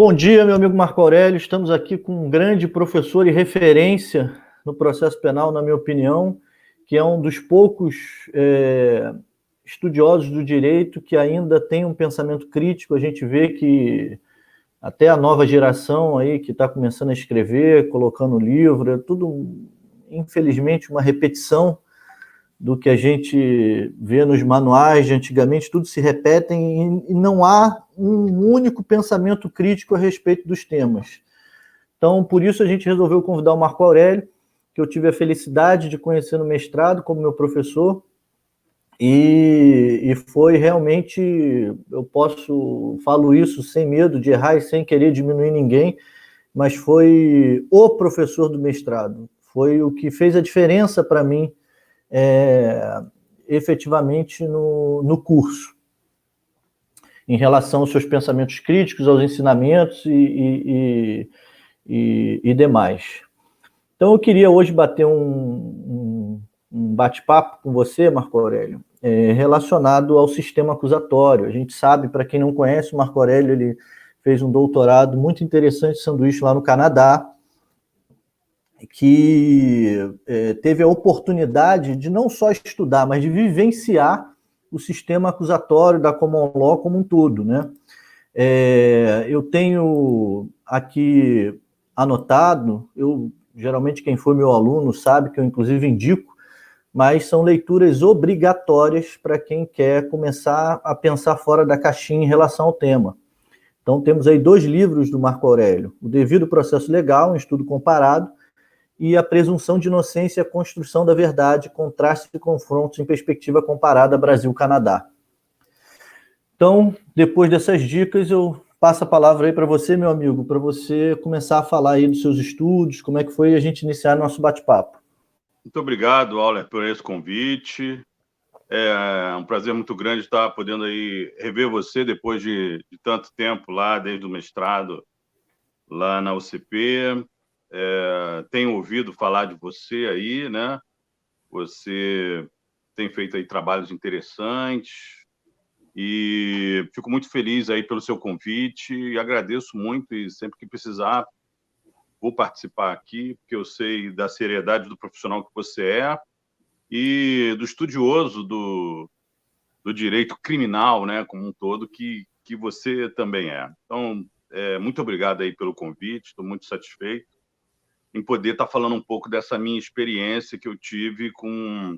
bom dia, meu amigo Marco Aurélio. Estamos aqui com um grande professor e referência no processo penal, na minha opinião, que é um dos poucos estudiosos do direito que ainda tem um pensamento crítico. A gente vê que até a nova geração aí que está começando a escrever, colocando livro, é tudo, infelizmente, uma repetição do que a gente vê nos manuais de antigamente, tudo se repetem e não há um único pensamento crítico a respeito dos temas. Então, por isso a gente resolveu convidar o Marco Aurélio, que eu tive a felicidade de conhecer no mestrado como meu professor, e foi realmente, falo isso sem medo de errar e sem querer diminuir ninguém, mas foi o professor do mestrado, foi o que fez a diferença para mim, efetivamente no curso, em relação aos seus pensamentos críticos, aos ensinamentos e demais. Então eu queria hoje bater um bate-papo com você, Marco Aurélio, relacionado ao sistema acusatório. A gente sabe, para quem não conhece, o Marco Aurélio ele fez um doutorado muito interessante de sanduíche lá no Canadá, que teve a oportunidade de não só estudar, mas de vivenciar o sistema acusatório da Common Law como um todo, né? Eu tenho aqui anotado, geralmente quem foi meu aluno sabe que eu inclusive indico, mas são leituras obrigatórias para quem quer começar a pensar fora da caixinha em relação ao tema. Então temos aí 2 livros do Marco Aurélio: O Devido Processo Legal, um estudo comparado, e A Presunção de Inocência e a Construção da Verdade, Contrastes e Confrontos em Perspectiva Comparada Brasil-Canadá. Então, depois dessas dicas, eu passo a palavra aí para você, meu amigo, para você começar a falar aí dos seus estudos, como é que foi a gente iniciar nosso bate-papo. Muito obrigado, Auler, por esse convite. É um prazer muito grande estar podendo aí rever você depois de tanto tempo lá, desde o mestrado, lá na UCP. Tenho ouvido falar de você aí, né? Você tem feito aí trabalhos interessantes e fico muito feliz aí pelo seu convite e agradeço muito, e sempre que precisar vou participar aqui, porque eu sei da seriedade do profissional que você é e do estudioso do direito criminal, né, como um todo, que você também é. Então, muito obrigado aí pelo convite, estou muito satisfeito em poder estar falando um pouco dessa minha experiência que eu tive com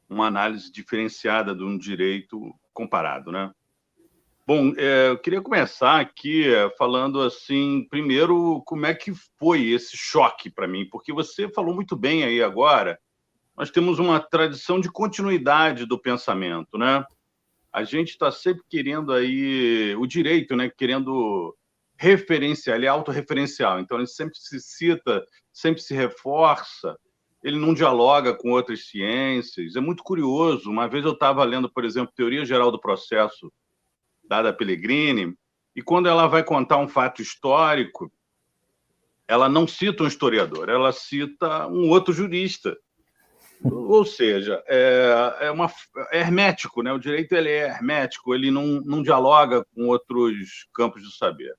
uma análise diferenciada de um direito comparado, né? Bom, eu queria começar aqui falando assim, primeiro, como é que foi esse choque para mim, porque você falou muito bem aí agora, nós temos uma tradição de continuidade do pensamento, né? A gente está sempre querendo aí o direito, né? Querendo referenciar, ele é autorreferencial, então ele sempre se cita, sempre se reforça, ele não dialoga com outras ciências. É muito curioso. Uma vez eu estava lendo, por exemplo, Teoria Geral do Processo, da Pellegrini, e quando ela vai contar um fato histórico, ela não cita um historiador, ela cita um outro jurista. Ou seja, é hermético, né? O direito ele é hermético, ele não dialoga com outros campos do saber.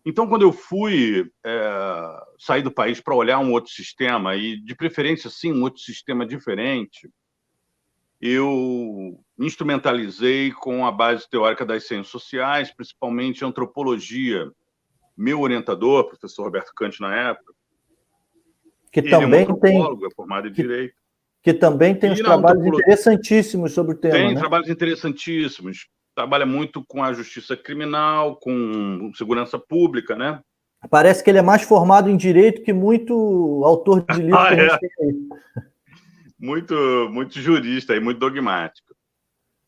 Então, quando eu fui sair do país para olhar um outro sistema, e de preferência, sim, um outro sistema diferente, eu me instrumentalizei com a base teórica das ciências sociais, principalmente antropologia. Meu orientador, professor Roberto Kant, na época, que ele também é um antropólogo, é formado em direito. Que também tem uns trabalhos interessantíssimos sobre o tema, Tem, né? trabalhos interessantíssimos. Trabalha muito com a justiça criminal, com segurança pública, né? Parece que ele é mais formado em direito que muito autor de livro que a gente tem aí. Muito jurista e muito dogmático.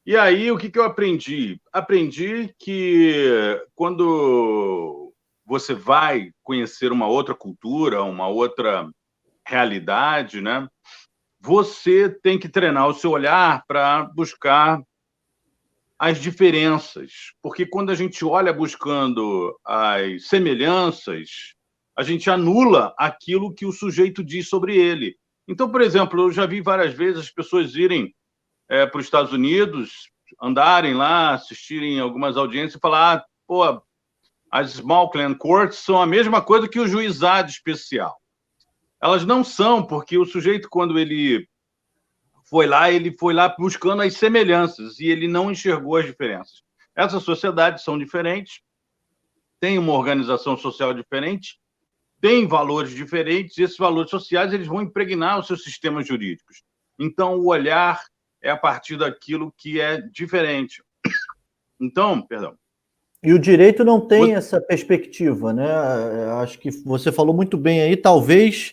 E aí, o que eu aprendi? Aprendi que quando você vai conhecer uma outra cultura, uma outra realidade, né? Você tem que treinar o seu olhar para buscar as diferenças, porque quando a gente olha buscando as semelhanças, a gente anula aquilo que o sujeito diz sobre ele. Então, por exemplo, eu já vi várias vezes as pessoas irem para os Estados Unidos, andarem lá, assistirem algumas audiências e falar: pô, as Small Claims Courts são a mesma coisa que o juizado especial. Elas não são, porque o sujeito, quando ele foi lá buscando as semelhanças e ele não enxergou as diferenças. Essas sociedades são diferentes, têm uma organização social diferente, têm valores diferentes, e esses valores sociais eles vão impregnar os seus sistemas jurídicos. Então, o olhar é a partir daquilo que é diferente. Então, perdão. E o direito não tem essa perspectiva, né? Acho que você falou muito bem aí, talvez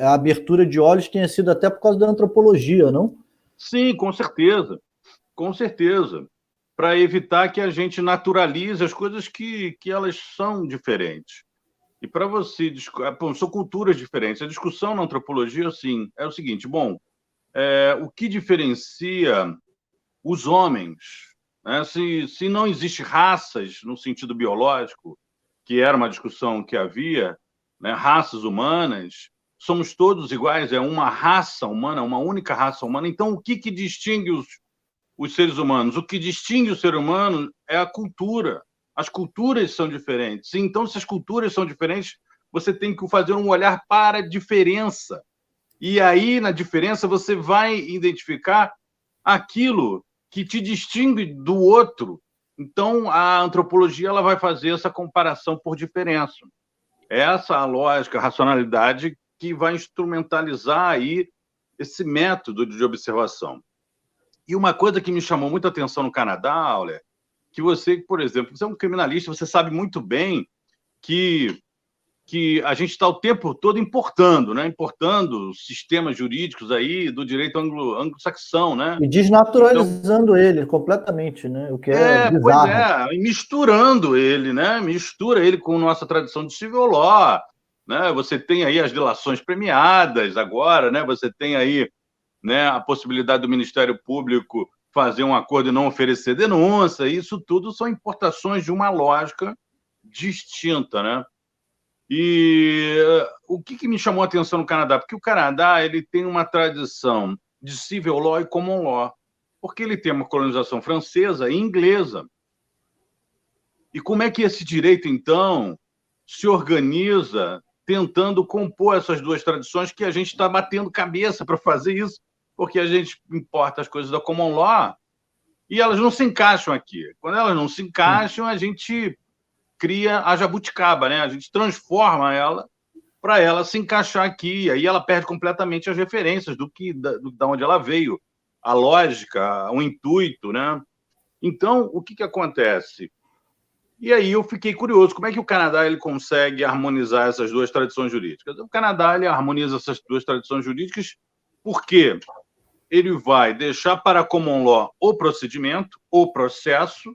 a abertura de olhos tenha sido até por causa da antropologia, não? Sim, com certeza. Com certeza. Para evitar que a gente naturalize as coisas que elas são diferentes. E para você... são culturas diferentes. A discussão na antropologia, assim, é o seguinte, o que diferencia os homens, né? Se não existe raças no sentido biológico, que era uma discussão que havia, né? Raças humanas, somos todos iguais, é uma raça humana, uma única raça humana. Então, o que distingue os seres humanos? O que distingue o ser humano é a cultura. As culturas são diferentes. Então, se as culturas são diferentes, você tem que fazer um olhar para a diferença. E aí, na diferença, você vai identificar aquilo que te distingue do outro. Então, a antropologia ela vai fazer essa comparação por diferença. Essa é a lógica, a racionalidade que vai instrumentalizar aí esse método de observação. E uma coisa que me chamou muita atenção no Canadá, Auler, que você, por exemplo, você é um criminalista, você sabe muito bem que a gente está o tempo todo importando, né? Importando sistemas jurídicos aí do direito anglo-saxão, né? E desnaturalizando ele completamente, né? O que é bizarro. Pois é, e misturando ele, né? Mistura ele com nossa tradição de civil law, né? Você tem aí as delações premiadas agora, né? Você tem aí, né, a possibilidade do Ministério Público fazer um acordo e não oferecer denúncia. Isso tudo são importações de uma lógica distinta, né? E o que me chamou a atenção no Canadá? Porque o Canadá ele tem uma tradição de civil law e common law, porque ele tem uma colonização francesa e inglesa. E como é que esse direito, então, se organiza tentando compor essas duas tradições que a gente está batendo cabeça para fazer isso, porque a gente importa as coisas da common law e elas não se encaixam aqui. Quando elas não se encaixam, a gente cria a jabuticaba, né? A gente transforma ela para ela se encaixar aqui, e aí ela perde completamente as referências da onde ela veio, a lógica, o intuito, né? Então, o que acontece? E aí eu fiquei curioso, como é que o Canadá ele consegue harmonizar essas duas tradições jurídicas? O Canadá ele harmoniza essas duas tradições jurídicas porque ele vai deixar para a common law o procedimento, o processo,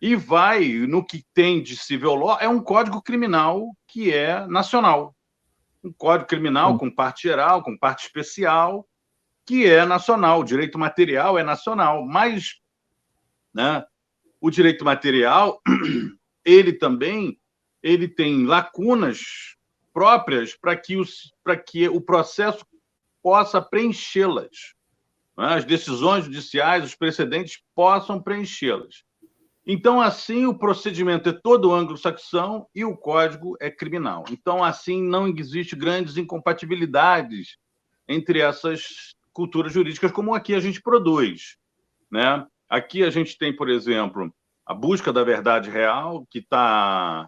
e vai, no que tem de civil law, é um código criminal que é nacional. Um código criminal com parte geral, com parte especial, que é nacional. O direito material é nacional, mas, né, o direito material, ele também tem lacunas próprias para que o processo possa preenchê-las. Né? As decisões judiciais, os precedentes possam preenchê-las. Então, assim, o procedimento é todo anglo-saxão e o código é criminal. Então, assim, não existe grandes incompatibilidades entre essas culturas jurídicas, como aqui a gente produz, né? Aqui a gente tem, por exemplo, a busca da verdade real, que está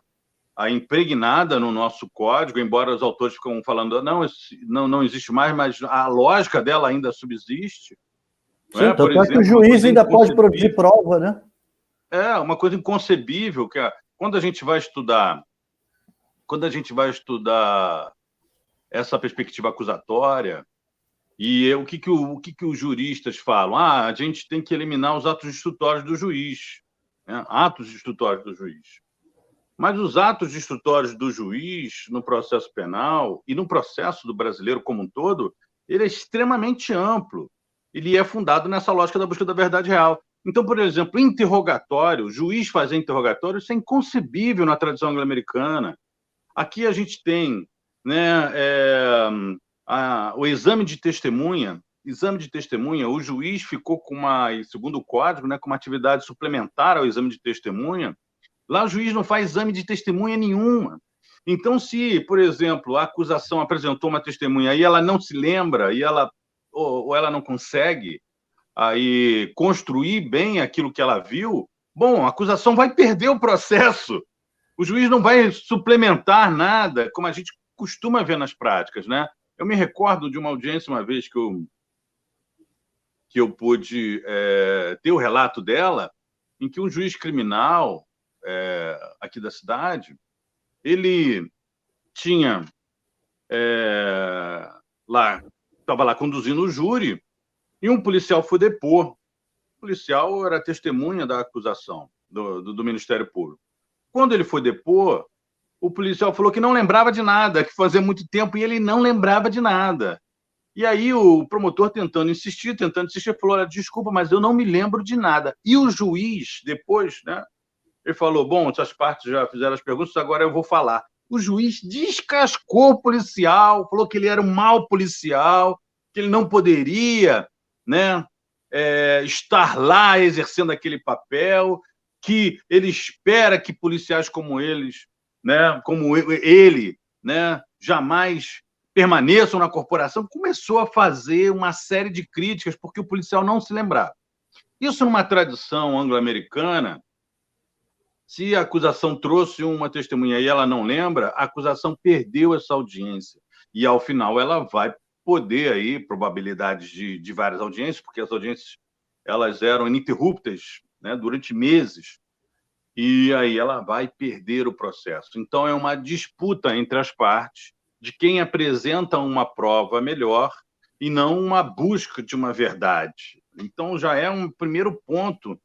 impregnada no nosso código, embora os autores ficam falando não existe mais, mas a lógica dela ainda subsiste. Sim, né? Tanto é que o juiz ainda pode produzir prova, né? É uma coisa inconcebível que quando a gente vai estudar essa perspectiva acusatória e o que os juristas falam, a gente tem que eliminar os atos instrutórios do juiz, né? Atos instrutórios do juiz. Mas os atos instrutórios do juiz no processo penal e no processo do brasileiro como um todo, ele é extremamente amplo. Ele é fundado nessa lógica da busca da verdade real. Então, por exemplo, interrogatório, o juiz fazer interrogatório, isso é inconcebível na tradição anglo-americana. Aqui a gente tem, né, o exame de testemunha. O juiz ficou com segundo o código, né, com uma atividade suplementar ao exame de testemunha, Lá o juiz não faz exame de testemunha nenhuma. Então, se, por exemplo, a acusação apresentou uma testemunha e ela não se lembra, ou ela não consegue aí construir bem aquilo que ela viu, bom, a acusação vai perder o processo. O juiz não vai suplementar nada, como a gente costuma ver nas práticas, né? Eu me recordo de uma audiência uma vez que eu pude ter o relato dela, em que um juiz criminal aqui da cidade, ele tinha estava lá conduzindo o júri e um policial foi depor. O policial era testemunha da acusação do Ministério Público. Quando ele foi depor, o policial falou que não lembrava de nada, que fazia muito tempo e ele não lembrava de nada. E aí o promotor tentando insistir, falou, olha, desculpa, mas eu não me lembro de nada. E o juiz, depois, né, ele falou, bom, essas partes já fizeram as perguntas, agora eu vou falar. O juiz descascou o policial, falou que ele era um mau policial, que ele não poderia, né, estar lá exercendo aquele papel, que ele espera que policiais como eles, né, como ele, né, jamais permaneçam na corporação. Começou a fazer uma série de críticas porque o policial não se lembrava. Isso numa tradição anglo-americana, se a acusação trouxe uma testemunha e ela não lembra, a acusação perdeu essa audiência. E, ao final, ela vai poder, aí, probabilidades de várias audiências, porque as audiências elas eram ininterruptas, né, durante meses, e aí ela vai perder o processo. Então, é uma disputa entre as partes de quem apresenta uma prova melhor e não uma busca de uma verdade. Então, já é um primeiro ponto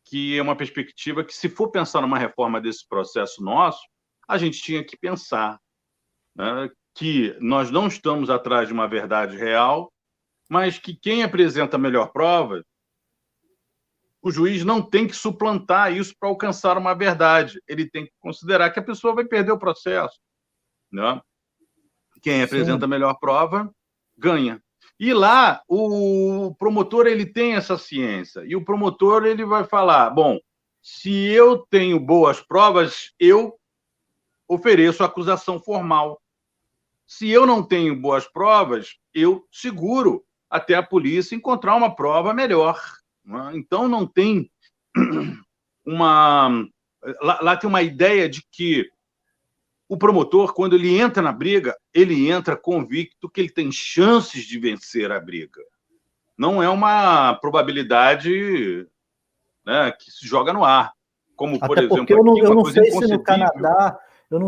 que é uma perspectiva que, se for pensar numa reforma desse processo nosso, a gente tinha que pensar, né, que nós não estamos atrás de uma verdade real, mas que quem apresenta a melhor prova, o juiz não tem que suplantar isso para alcançar uma verdade. Ele tem que considerar que a pessoa vai perder o processo, né? Quem apresenta a melhor prova ganha. E lá, o promotor ele tem essa ciência. E o promotor ele vai falar, bom, se eu tenho boas provas, eu ofereço acusação formal. Se eu não tenho boas provas, eu seguro até a polícia encontrar uma prova melhor. Né? Então, não tem uma... Lá tem uma ideia de que o promotor, quando ele entra na briga, ele entra convicto que ele tem chances de vencer a briga. Não é uma probabilidade, né, que se joga no ar. Como, por exemplo, porque eu não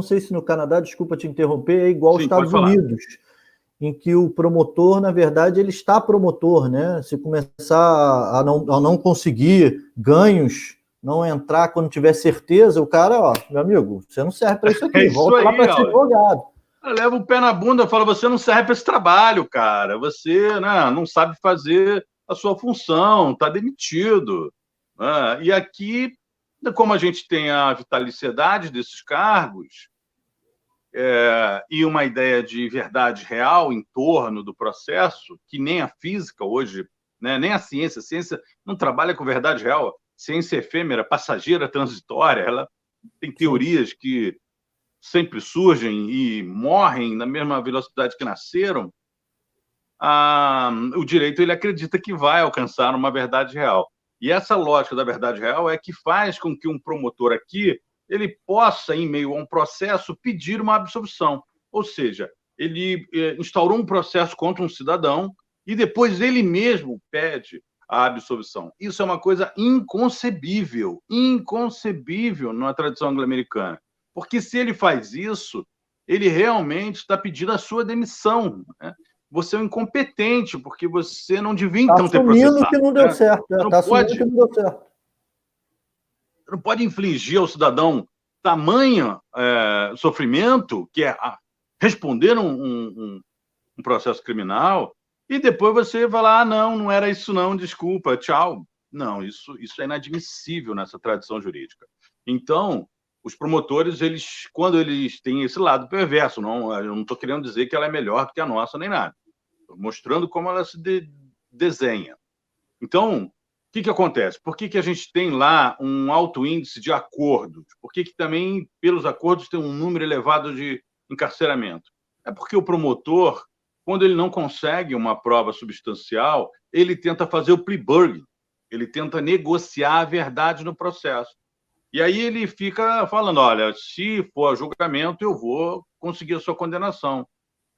sei se no Canadá, desculpa te interromper, é igual aos Estados Unidos, em que o promotor, na verdade, ele está promotor, né? Se começar a não conseguir ganhos, não entrar quando tiver certeza, o cara, ó, meu amigo, você não serve para isso aqui, volta lá para ser advogado. Leva o pé na bunda e fala, você não serve para esse trabalho, cara, você, né, não sabe fazer a sua função, está demitido. Né? E aqui, como a gente tem a vitaliciedade desses cargos, e uma ideia de verdade real em torno do processo, que nem a física hoje, né, nem a ciência não trabalha com verdade real. Ciência efêmera, passageira, transitória, ela tem teorias que sempre surgem e morrem na mesma velocidade que nasceram. O direito ele acredita que vai alcançar uma verdade real. E essa lógica da verdade real é que faz com que um promotor aqui ele possa, em meio a um processo, pedir uma absolvição. Ou seja, ele instaurou um processo contra um cidadão e depois ele mesmo pede a absolvição. Isso é uma coisa inconcebível na tradição anglo-americana. Porque se ele faz isso, ele realmente está pedindo a sua demissão. Né? Você é um incompetente, porque você não devia, então, ter processado. Que não deu certo. Está assumindo que não deu certo. Não pode infligir ao cidadão tamanho sofrimento, que é responder um processo criminal, e depois você vai lá, não era isso não, desculpa, tchau. Não, isso é inadmissível nessa tradição jurídica. Então, os promotores, quando eles têm esse lado perverso, eu não estou querendo dizer que ela é melhor do que a nossa, nem nada. Estou mostrando como ela se desenha. Então, que acontece? Por que a gente tem lá um alto índice de acordos? Por que também, pelos acordos, tem um número elevado de encarceramento? É porque o promotor, quando ele não consegue uma prova substancial, ele tenta fazer o plea bargain, ele tenta negociar a verdade no processo. E aí ele fica falando, olha, se for a julgamento, eu vou conseguir a sua condenação.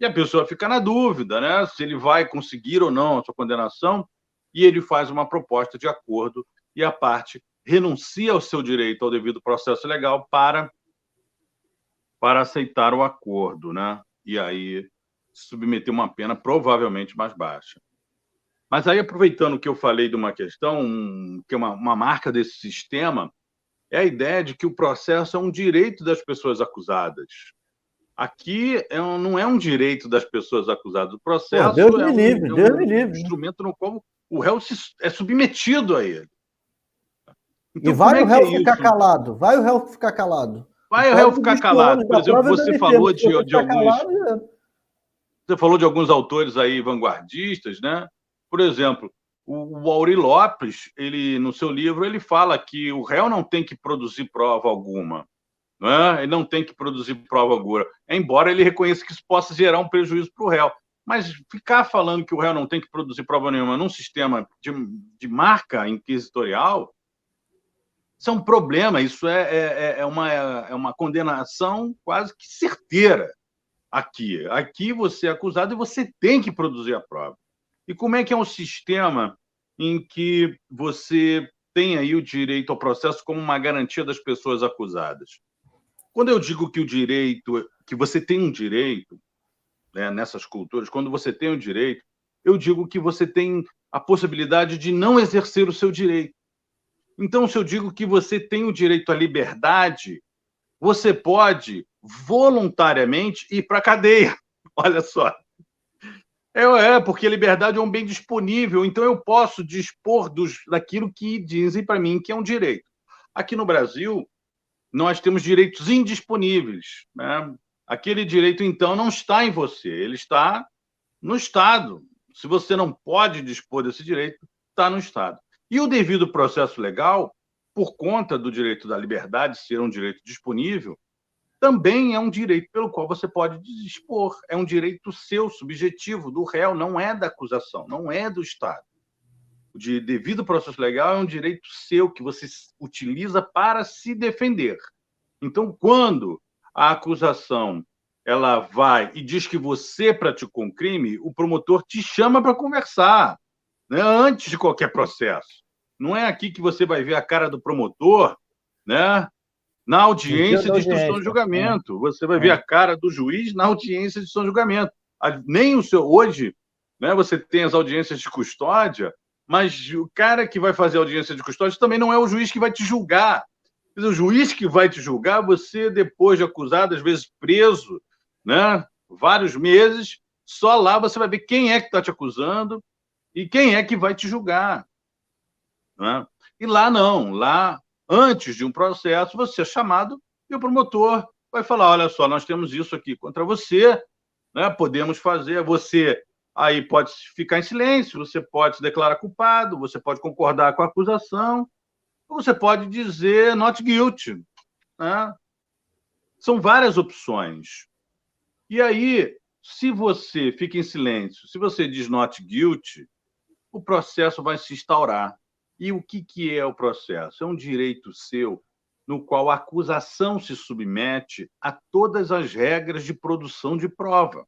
E a pessoa fica na dúvida, né? Se ele vai conseguir ou não a sua condenação, e ele faz uma proposta de acordo e a parte renuncia ao seu direito ao devido processo legal para aceitar o acordo, né? E aí submeter uma pena provavelmente mais baixa. Mas aí, aproveitando que eu falei de uma questão, que é uma marca desse sistema, é a ideia de que o processo é um direito das pessoas acusadas. Aqui não é um direito das pessoas acusadas. O processo Deus me livre, Deus me um livre. instrumento no qual o réu é submetido a ele. Então, e vai o réu ficar calado? Vai o réu ficar calado? Vai o réu ficar calado. Por exemplo, você falou de alguns... Você falou de alguns autores aí vanguardistas, né? Por exemplo, o Aury Lopes, ele, no seu livro, ele fala que o réu não tem que produzir prova alguma. Ele não tem que produzir prova alguma, embora ele reconheça que isso possa gerar um prejuízo para o réu. Mas ficar falando que o réu não tem que produzir prova nenhuma num sistema de marca inquisitorial, isso é um problema, isso é uma condenação quase que certeira aqui. Aqui você é acusado e você tem que produzir a prova. E como é que é um sistema em que você tem aí o direito ao processo como uma garantia das pessoas acusadas? Quando eu digo que que você tem um direito, né, nessas culturas, quando você tem um direito, eu digo que você tem a possibilidade de não exercer o seu direito. Então, se eu digo que você tem o direito à liberdade, você pode voluntariamente ir para a cadeia. Olha só. Porque a liberdade é um bem disponível, então eu posso dispor daquilo que dizem para mim que é um direito. Aqui no Brasil, nós temos direitos indisponíveis, né? Aquele direito, então, não está em você, ele está no Estado. Se você não pode dispor desse direito, está no Estado. E o devido processo legal, por conta do direito da liberdade ser um direito disponível, também é um direito pelo qual você pode dispor. É um direito seu, subjetivo, do réu, não é da acusação, não é do Estado. O de devido processo legal é um direito seu que você utiliza para se defender. Então, quando a acusação ela vai e diz que você praticou um crime, o promotor te chama para conversar, né, antes de qualquer processo. Não é aqui que você vai ver a cara do promotor, né, na audiência de instrução de julgamento. Você vai ver a cara do juiz na audiência de instrução de julgamento. Nem o seu... Hoje, né, você tem as audiências de custódia, mas o cara que vai fazer a audiência de custódia também não é o juiz que vai te julgar. O juiz que vai te julgar, você, depois de acusado, às vezes preso, né, vários meses, só lá você vai ver quem é que está te acusando e quem é que vai te julgar. Né? E lá não. Lá, antes de um processo, você é chamado e o promotor vai falar, olha só, nós temos isso aqui contra você, né, podemos fazer, você aí pode ficar em silêncio, você pode se declarar culpado, você pode concordar com a acusação, ou você pode dizer not guilty. Né? São várias opções. E aí, se você fica em silêncio, se você diz not guilty, o processo vai se instaurar. E o que é o processo? É um direito seu no qual a acusação se submete a todas as regras de produção de prova.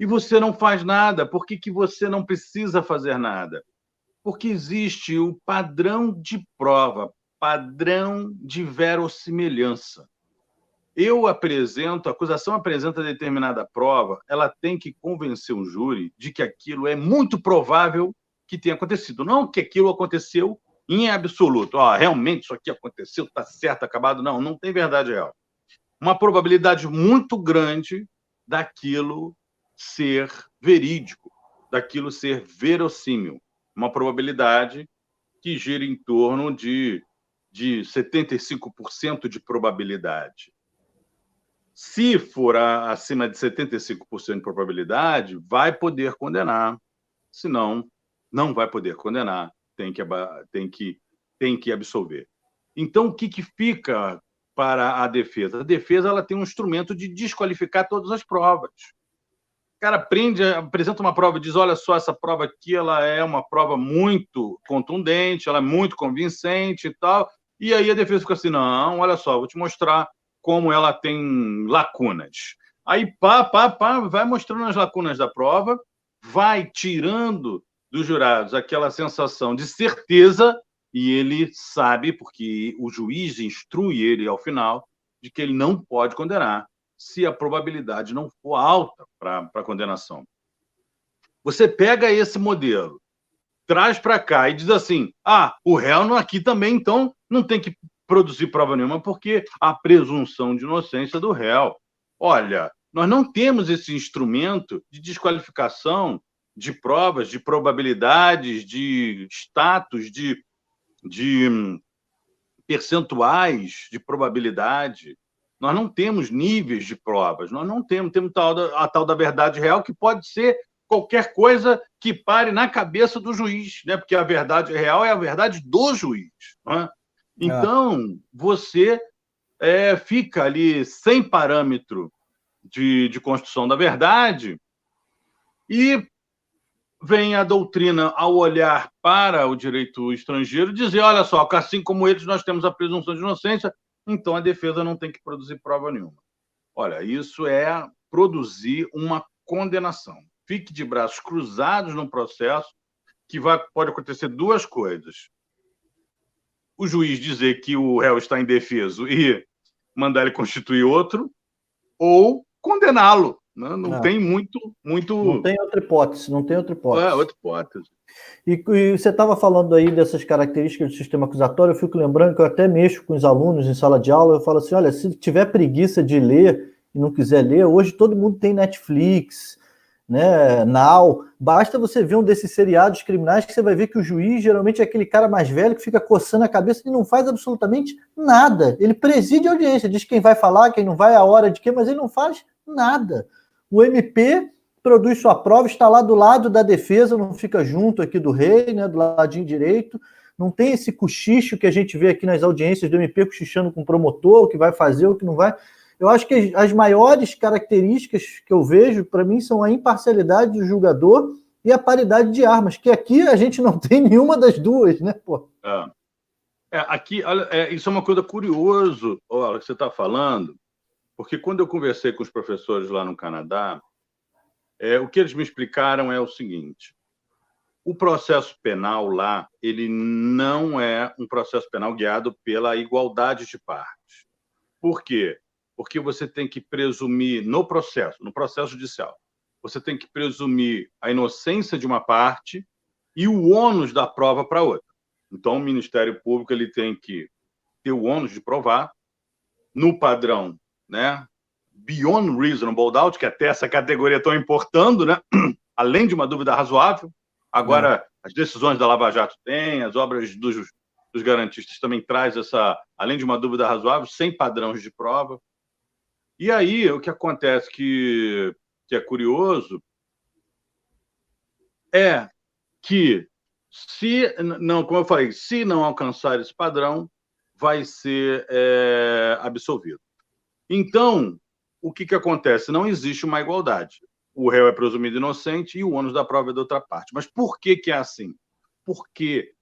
E você não faz nada. Por que você não precisa fazer nada? Porque existe o padrão de prova, padrão de verossimilhança. A acusação apresenta determinada prova, ela tem que convencer o júri de que aquilo é muito provável que tenha acontecido. Não que aquilo aconteceu em absoluto. Realmente isso aqui aconteceu, está certo, acabado. Não, não tem verdade real. Uma probabilidade muito grande daquilo ser verídico, daquilo ser verossímil. Uma probabilidade que gira em torno de 75% de probabilidade. Se for acima de 75% de probabilidade, vai poder condenar. Se não, não vai poder condenar, tem que absolver. Então, o que fica para a defesa? A defesa ela tem um instrumento de desqualificar todas as provas. O cara apresenta uma prova e diz, olha só, essa prova aqui ela é uma prova muito contundente, ela é muito convincente e tal, e aí a defesa fica assim, não, olha só, vou te mostrar como ela tem lacunas. Aí, vai mostrando as lacunas da prova, vai tirando dos jurados aquela sensação de certeza, e ele sabe, porque o juiz instrui ele ao final, de que ele não pode condenar se a probabilidade não for alta para a condenação. Você pega esse modelo, traz para cá e diz assim, o réu aqui também, então, não tem que produzir prova nenhuma, porque a presunção de inocência do réu. Olha, nós não temos esse instrumento de desqualificação de provas, de probabilidades, de status, de percentuais de probabilidade. Nós não temos níveis de provas, nós não temos a tal da verdade real, que pode ser qualquer coisa que pare na cabeça do juiz, né? Porque a verdade real é a verdade do juiz. Né? Então, você fica ali sem parâmetro de construção da verdade e vem a doutrina, ao olhar para o direito estrangeiro, dizer, olha só, assim como eles, nós temos a presunção de inocência, então a defesa não tem que produzir prova nenhuma. Olha, isso é produzir uma condenação. Fique de braços cruzados no processo, que pode acontecer duas coisas. O juiz dizer que o réu está indefeso e mandar ele constituir outro, ou condená-lo. Né? Não tem muito... Não tem outra hipótese, não tem outra hipótese. Outra hipótese. E você estava falando aí dessas características do sistema acusatório, eu fico lembrando que eu até mexo com os alunos em sala de aula, eu falo assim, olha, se tiver preguiça de ler e não quiser ler, hoje todo mundo tem Netflix, né, Now, basta você ver um desses seriados criminais que você vai ver que o juiz geralmente é aquele cara mais velho que fica coçando a cabeça e não faz absolutamente nada. Ele preside a audiência, diz quem vai falar, quem não vai, a hora de quê, mas ele não faz nada. O MP produz sua prova, está lá do lado da defesa, não fica junto aqui do rei, né, do ladinho direito, não tem esse cochicho que a gente vê aqui nas audiências do MP cochichando com o promotor, o que vai fazer, o que não vai. Eu acho que as maiores características que eu vejo, para mim, são a imparcialidade do julgador e a paridade de armas, que aqui a gente não tem nenhuma das duas, né, pô? Aqui, olha, isso é uma coisa curiosa, que você está falando, porque quando eu conversei com os professores lá no Canadá, o que eles me explicaram é o seguinte: o processo penal lá, ele não é um processo penal guiado pela igualdade de partes. Por quê? Porque você tem que presumir no processo judicial, você tem que presumir a inocência de uma parte e o ônus da prova para outra. Então, o Ministério Público ele tem que ter o ônus de provar no padrão, né? Beyond reasonable doubt, que até essa categoria estão importando, né? Além de uma dúvida razoável. Agora, as decisões da Lava Jato têm, as obras dos garantistas também traz essa, além de uma dúvida razoável, sem padrões de prova. E aí, o que acontece que é curioso é que, como eu falei, se não alcançar esse padrão, vai ser absolvido. Então, o que acontece? Não existe uma igualdade. O réu é presumido inocente e o ônus da prova é da outra parte. Mas por que é assim? Porque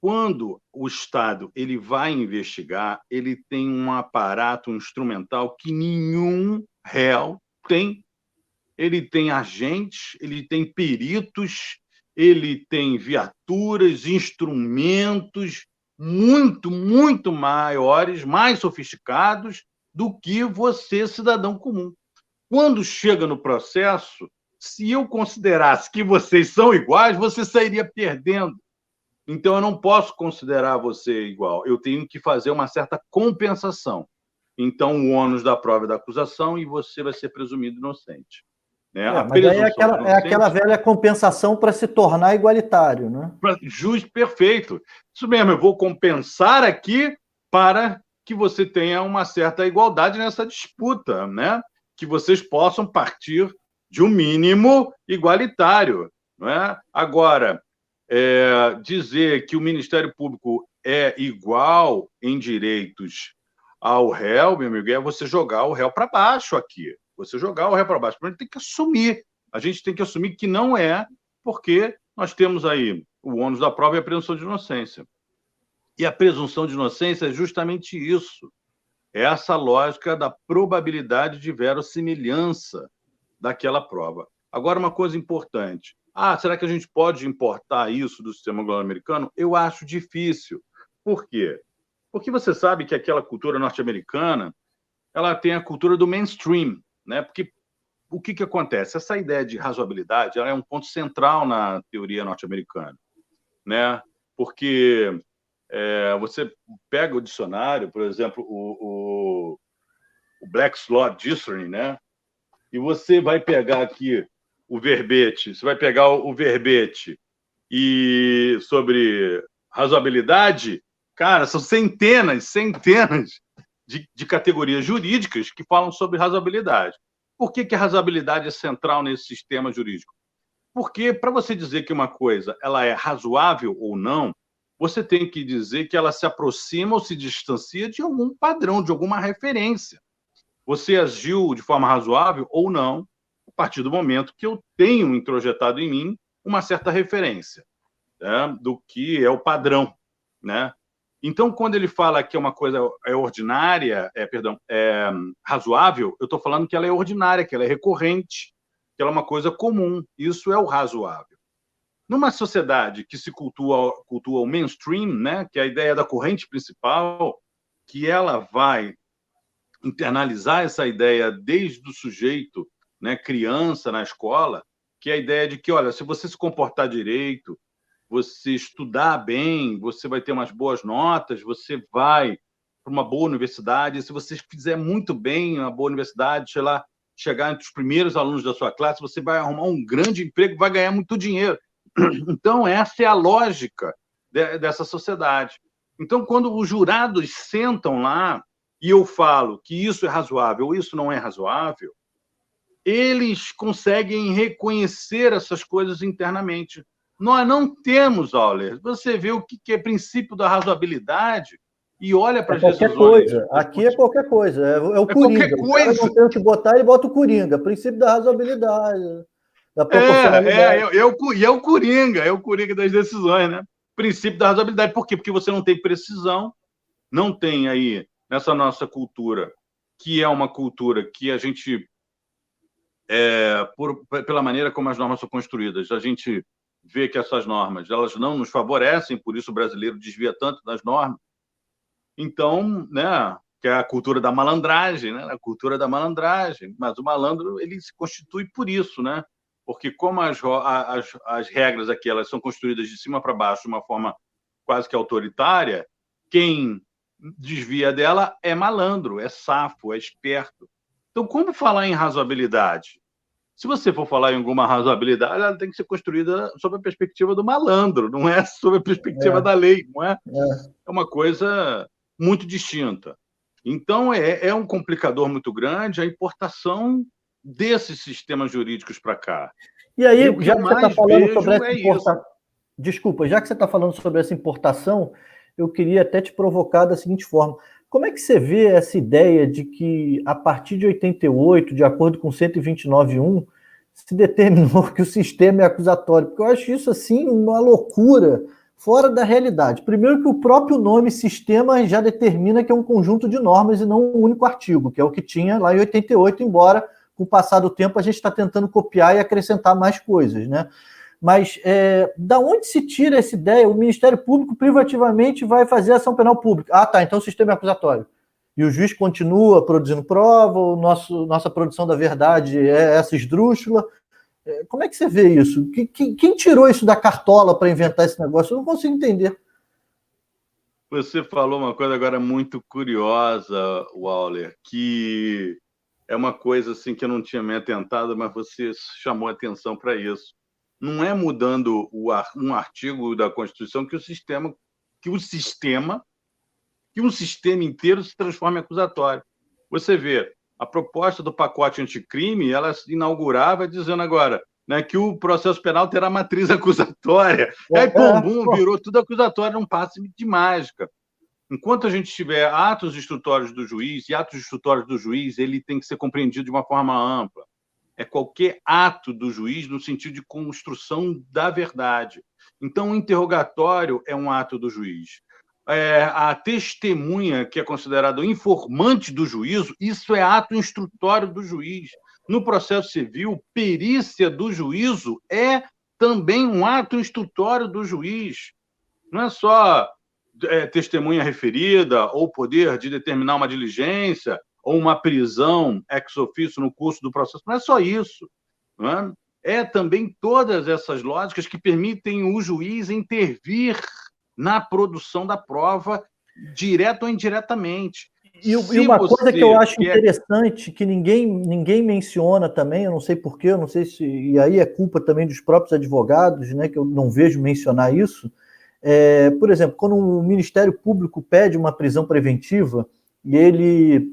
quando o Estado ele vai investigar, ele tem um aparato instrumental que nenhum réu tem. Ele tem agentes, ele tem peritos, ele tem viaturas, instrumentos muito, muito maiores, mais sofisticados do que você, cidadão comum. Quando chega no processo, se eu considerasse que vocês são iguais, você sairia perdendo. Então, eu não posso considerar você igual. Eu tenho que fazer uma certa compensação. Então, o ônus da prova e da acusação e você vai ser presumido inocente. Né? Mas aí é aquela velha compensação para se tornar igualitário, né? Justo, perfeito. Isso mesmo, eu vou compensar aqui para que você tenha uma certa igualdade nessa disputa, né? Que vocês possam partir de um mínimo igualitário. Não é? Agora, dizer que o Ministério Público é igual em direitos ao réu, meu amigo, é você jogar o réu para baixo aqui. Você jogar o réu para baixo. A gente tem que assumir. A gente tem que assumir que não é, porque nós temos aí o ônus da prova e a presunção de inocência. E a presunção de inocência é justamente isso. É essa lógica da probabilidade de verossimilhança daquela prova. Agora, uma coisa importante. Será que a gente pode importar isso do sistema global americano? Eu acho difícil. Por quê? Porque você sabe que aquela cultura norte-americana, ela tem a cultura do mainstream, né? Porque o que acontece? Essa ideia de razoabilidade, ela é um ponto central na teoria norte-americana, né? Porque você pega o dicionário, por exemplo, o Black's Law Dictionary, né? E você vai pegar aqui o verbete, você vai pegar o verbete e sobre razoabilidade, cara, são centenas de categorias jurídicas que falam sobre razoabilidade. Por que a razoabilidade é central nesse sistema jurídico? Porque para você dizer que uma coisa ela é razoável ou não, você tem que dizer que ela se aproxima ou se distancia de algum padrão, de alguma referência. Você agiu de forma razoável ou não, a partir do momento que eu tenho introjetado em mim uma certa referência, né, do que é o padrão, né? Então, quando ele fala que uma coisa é ordinária, é razoável, eu estou falando que ela é ordinária, que ela é recorrente, que ela é uma coisa comum. Isso é o razoável. Numa sociedade que se cultua o mainstream, né, que é a ideia da corrente principal, que ela vai internalizar essa ideia desde o sujeito, né, criança na escola, que é a ideia de que, olha, se você se comportar direito, você estudar bem, você vai ter umas boas notas, você vai para uma boa universidade, se você fizer muito bem na boa universidade, sei lá, chegar entre os primeiros alunos da sua classe, você vai arrumar um grande emprego, vai ganhar muito dinheiro. Então, essa é a lógica dessa sociedade. Então, quando os jurados sentam lá e eu falo que isso é razoável ou isso não é razoável, eles conseguem reconhecer essas coisas internamente. Nós não temos, Auler. Você vê o que é princípio da razoabilidade e olha para as decisões. Coisa. Aqui é qualquer coisa. É o Coringa. O cara não tem o que botar, ele bota o Coringa. Princípio da razoabilidade, da proporcionalidade. É o Coringa das decisões, né? Princípio da razoabilidade. Por quê? Porque você não tem precisão, não tem aí, nessa nossa cultura, que é uma cultura que a gente, pela maneira como as normas são construídas, a gente vê que essas normas elas não nos favorecem, por isso o brasileiro desvia tanto das normas. Então, né, que é a cultura da malandragem, né? A cultura da malandragem. Mas o malandro ele se constitui por isso, né? Porque como as regras aqui elas são construídas de cima para baixo de uma forma quase que autoritária, quem desvia dela é malandro, é safo, é esperto. Então, como falar em razoabilidade? Se você for falar em alguma razoabilidade, ela tem que ser construída sob a perspectiva do malandro, não é sob a perspectiva da lei, não é? É uma coisa muito distinta. Então, é um complicador muito grande a importação desses sistemas jurídicos para cá. E aí, já que você está falando sobre essa importação... Desculpa, já que você está falando sobre essa importação, eu queria até te provocar da seguinte forma. Como é que você vê essa ideia de que, a partir de 88, de acordo com 129.1, se determinou que o sistema é acusatório? Porque eu acho isso, assim, uma loucura fora da realidade. Primeiro que o próprio nome sistema já determina que é um conjunto de normas e não um único artigo, que é o que tinha lá em 88, embora, com o passar do tempo, a gente está tentando copiar e acrescentar mais coisas, né? Mas da onde se tira essa ideia? O Ministério Público privativamente vai fazer ação penal pública. Então o sistema é acusatório. E o juiz continua produzindo prova, nossa produção da verdade é essa esdrúxula. Como é que você vê isso? Quem tirou isso da cartola para inventar esse negócio? Eu não consigo entender. Você falou uma coisa agora muito curiosa, Waller, que é uma coisa assim que eu não tinha me atentado, mas você chamou atenção para isso. Não é mudando um artigo da Constituição que um sistema inteiro se transforma em acusatório. Você vê, a proposta do pacote anticrime, ela inaugurava dizendo agora, né, que o processo penal terá matriz acusatória. Aí, pum, virou tudo acusatório, não passe de mágica. Enquanto a gente tiver atos instrutórios do juiz, e atos instrutórios do juiz, ele tem que ser compreendido de uma forma ampla. É qualquer ato do juiz no sentido de construção da verdade. Então, o interrogatório é um ato do juiz. A testemunha, que é considerada o informante do juízo, isso é ato instrutório do juiz. No processo civil, perícia do juízo é também um ato instrutório do juiz. Não é só testemunha referida ou poder de determinar uma diligência ou uma prisão ex officio no curso do processo. Não é só isso. Não é também todas essas lógicas que permitem o juiz intervir na produção da prova, direto ou indiretamente. E uma coisa que eu acho interessante, que ninguém menciona também, eu não sei porquê, eu não sei se... E aí é culpa também dos próprios advogados, né, que eu não vejo mencionar isso. Por exemplo, quando o Ministério Público pede uma prisão preventiva e ele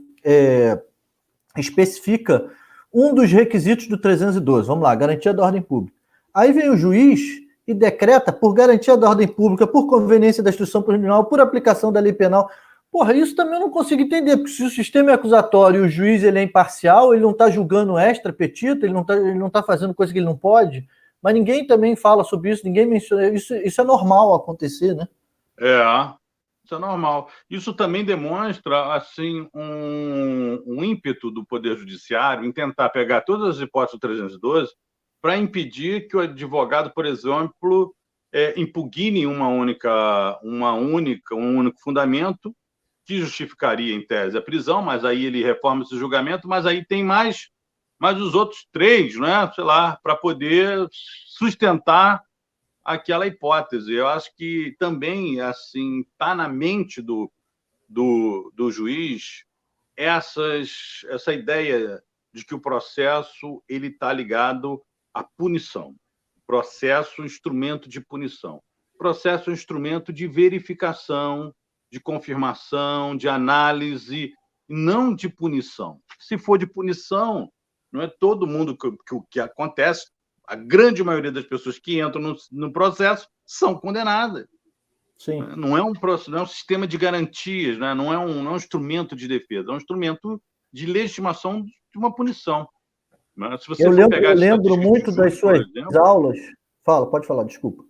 especifica um dos requisitos do 312, vamos lá, garantia da ordem pública. Aí vem o juiz e decreta por garantia da ordem pública, por conveniência da instituição criminal, por aplicação da lei penal. Porra, isso também eu não consigo entender, porque se o sistema é acusatório e o juiz ele é imparcial, ele não está julgando extra petita, ele não tá fazendo coisa que ele não pode, mas ninguém também fala sobre isso, ninguém menciona, isso é normal acontecer, né? Isso é normal. Isso também demonstra assim, um ímpeto do Poder Judiciário em tentar pegar todas as hipóteses do 312 para impedir que o advogado, por exemplo, impugne um único fundamento que justificaria, em tese, a prisão, mas aí ele reforma esse julgamento, mas aí tem mais os outros 3, né? Sei lá, para poder sustentar aquela hipótese. Eu acho que também assim está na mente do juiz essa ideia de que o processo ele está ligado à punição. Processo, instrumento de punição. Processo, instrumento de verificação, de confirmação, de análise, não de punição. Se for de punição, não é todo mundo que acontece. A grande maioria das pessoas que entram no processo são condenadas. Sim. Não é um sistema de garantias, né? Não é um instrumento de defesa, é um instrumento de legitimação de uma punição. Se você eu lembro muito das suas aulas. Pode falar, desculpa.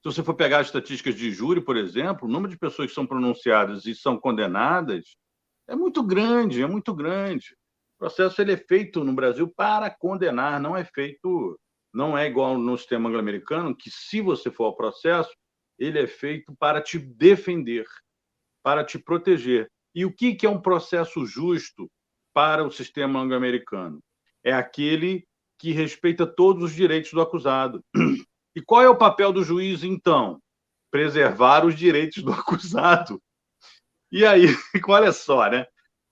Se você for pegar as estatísticas de júri, por exemplo, o número de pessoas que são pronunciadas e são condenadas é muito grande, é muito grande. O processo ele é feito no Brasil para condenar, não é igual no sistema anglo-americano, que se você for ao processo, ele é feito para te defender, para te proteger. E o que é um processo justo para o sistema anglo-americano? É aquele que respeita todos os direitos do acusado. E qual é o papel do juiz, então? Preservar os direitos do acusado. E aí, olha só, né?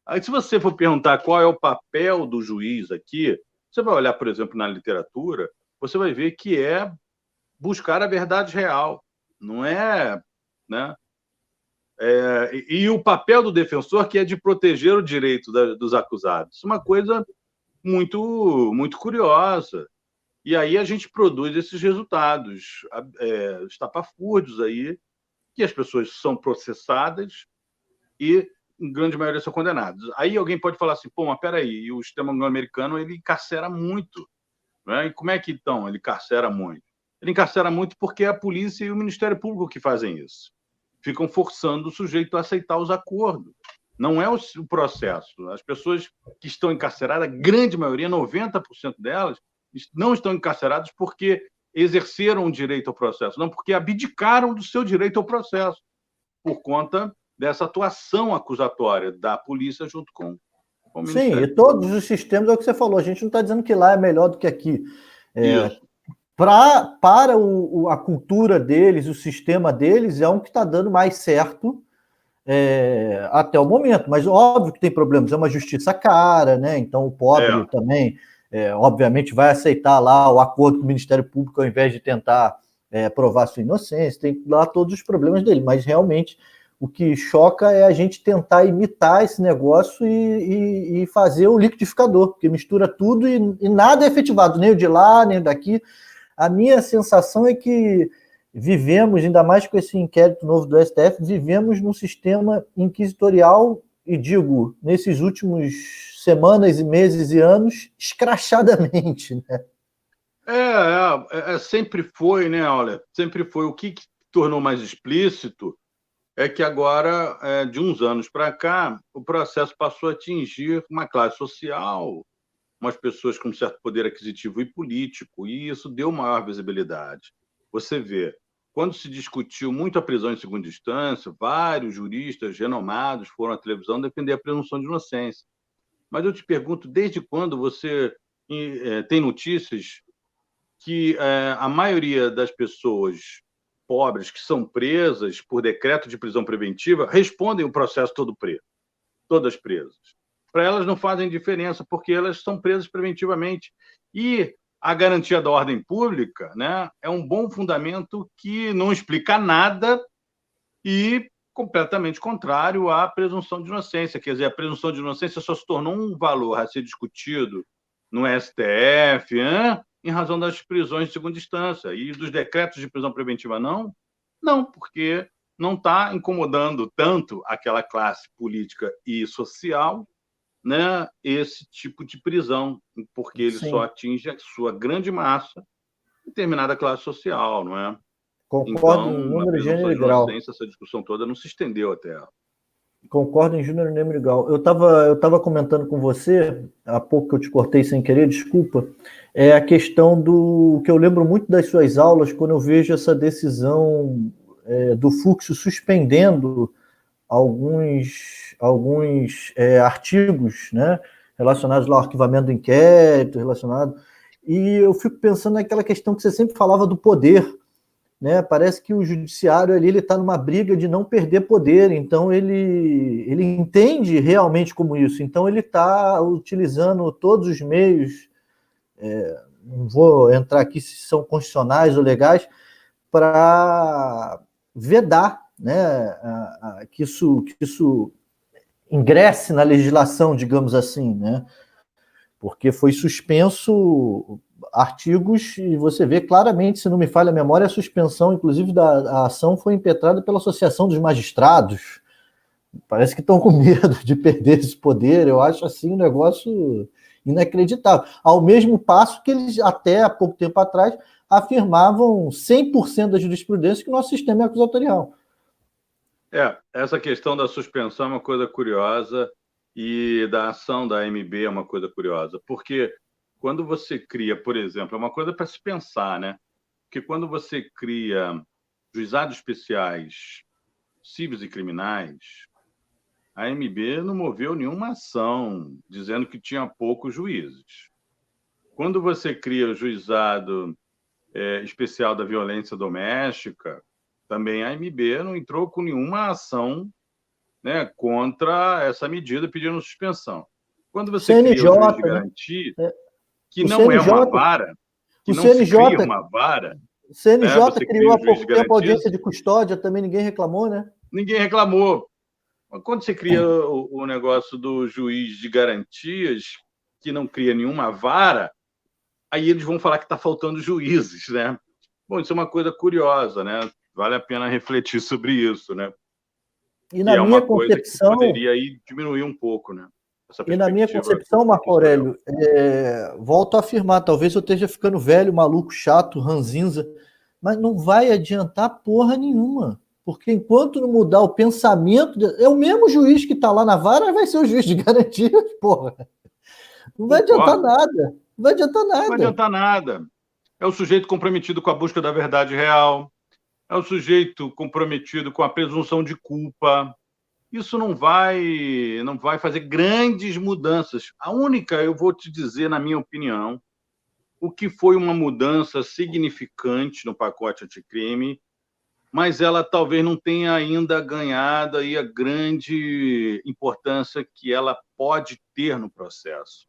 Aí, se você for perguntar qual é o papel do juiz aqui, você vai olhar, por exemplo, na literatura, você vai ver que é buscar a verdade real, não é, né? E o papel do defensor, que é de proteger o direito dos acusados. Uma coisa muito, muito curiosa. E aí a gente produz esses resultados estapafúrdios aí, que as pessoas são processadas e, em grande maioria, são condenadas. Aí alguém pode falar assim, pô, mas peraí, o sistema anglo-americano ele encarcera muito. Né? E como é que, então, ele encarcera muito? Ele encarcera muito porque é a polícia e o Ministério Público que fazem isso. Ficam forçando o sujeito a aceitar os acordos. Não é o processo. As pessoas que estão encarceradas, a grande maioria, 90% delas, não estão encarceradas porque exerceram o direito ao processo, não porque abdicaram do seu direito ao processo, por conta dessa atuação acusatória da polícia junto com o Ministério. Sim, e todos os sistemas, é o que você falou, a gente não está dizendo que lá é melhor do que aqui. Para a cultura deles, o sistema deles, é um que está dando mais certo até o momento, mas óbvio que tem problemas, é uma justiça cara, né? Então o pobre também, obviamente, vai aceitar lá o acordo com o Ministério Público ao invés de tentar provar sua inocência, tem lá todos os problemas dele, mas realmente O que choca é a gente tentar imitar esse negócio e fazer o liquidificador, porque mistura tudo e nada é efetivado, nem o de lá, nem o daqui. A minha sensação é que vivemos, ainda mais com esse inquérito novo do STF, vivemos num sistema inquisitorial, e digo, nesses últimos semanas e meses e anos, escrachadamente, né? Sempre foi, né, olha, sempre foi. O que tornou mais explícito é que agora, de uns anos para cá, o processo passou a atingir uma classe social, umas pessoas com certo poder aquisitivo e político, e isso deu maior visibilidade. Você vê, quando se discutiu muito a prisão em segunda instância, vários juristas renomados foram à televisão defender a presunção de inocência. Mas eu te pergunto, desde quando você tem notícias que a maioria das pessoas pobres que são presas por decreto de prisão preventiva respondem o processo todo preso, todas presas? Para elas não fazem diferença, porque elas são presas preventivamente. E a garantia da ordem pública, né, é um bom fundamento que não explica nada e completamente contrário à presunção de inocência. Quer dizer, a presunção de inocência só se tornou um valor a ser discutido no STF, em razão das prisões de segunda instância. E dos decretos de prisão preventiva, não? Não, porque não está incomodando tanto aquela classe política e social, né, esse tipo de prisão, porque ele Sim. só atinge a sua grande massa, determinada classe social, não é? Concordo em Então, a número, presunção gênero e de grau. inocência, essa discussão toda não se estendeu até ela. Concordo em gênero, número e grau. Eu tava comentando com você, há pouco que eu te cortei sem querer, desculpa, é a questão do que eu lembro muito das suas aulas, quando eu vejo essa decisão do Fux suspendendo alguns artigos, né, relacionados ao arquivamento do inquérito, relacionado. E eu fico pensando naquela questão que você sempre falava do poder, né? Parece que o judiciário ali ele está numa briga de não perder poder, então ele entende realmente como isso, então ele está utilizando todos os meios, não vou entrar aqui se são constitucionais ou legais, para vedar, né, que isso ingresse na legislação, digamos assim, né? Porque foi suspenso artigos e você vê claramente, se não me falha a memória, a suspensão, inclusive, da ação foi impetrada pela Associação dos Magistrados. Parece que estão com medo de perder esse poder. Eu acho assim um negócio inacreditável. Ao mesmo passo que eles, até há pouco tempo atrás, afirmavam 100% da jurisprudência que o nosso sistema é acusatorial. Essa questão da suspensão é uma coisa curiosa e da ação da AMB é uma coisa curiosa, porque quando você cria, por exemplo, é uma coisa para se pensar, né? Porque quando você cria juizados especiais cíveis e criminais, a AMB não moveu nenhuma ação dizendo que tinha poucos juízes. Quando você cria o juizado especial da violência doméstica, também a AMB não entrou com nenhuma ação, né, contra essa medida pedindo suspensão. Quando você CNJ, cria o juiz de né? garantia, que O não é CNJ, uma vara, que o não se CNJ, cria uma vara, o CNJ né, você criou cria o há juiz de pouco tempo a garantias, audiência de custódia, também ninguém reclamou, né? ninguém reclamou. Quando você cria o negócio do juiz de garantias, que não cria nenhuma vara, aí eles vão falar que está faltando juízes, né? Bom, isso é uma coisa curiosa, né? Vale a pena refletir sobre isso, né? E Que na é minha uma coisa que concepção, poderia aí diminuir um pouco, né? Essa e na minha perspectiva concepção, Marco inquisitorial. Aurélio, volto a afirmar, talvez eu esteja ficando velho, maluco, chato, ranzinza, mas não vai adiantar porra nenhuma. Porque enquanto não mudar o pensamento, é o mesmo juiz que está lá na vara, vai ser o juiz de garantias, porra. Não vai adiantar Concordo. nada. Não vai adiantar Não vai nada. adiantar nada. É o sujeito comprometido com a busca da verdade real, é o sujeito comprometido com a presunção de culpa. Isso não vai fazer grandes mudanças. A única, eu vou te dizer, na minha opinião, o que foi uma mudança significante no pacote anticrime, mas ela talvez não tenha ainda ganhado aí a grande importância que ela pode ter no processo,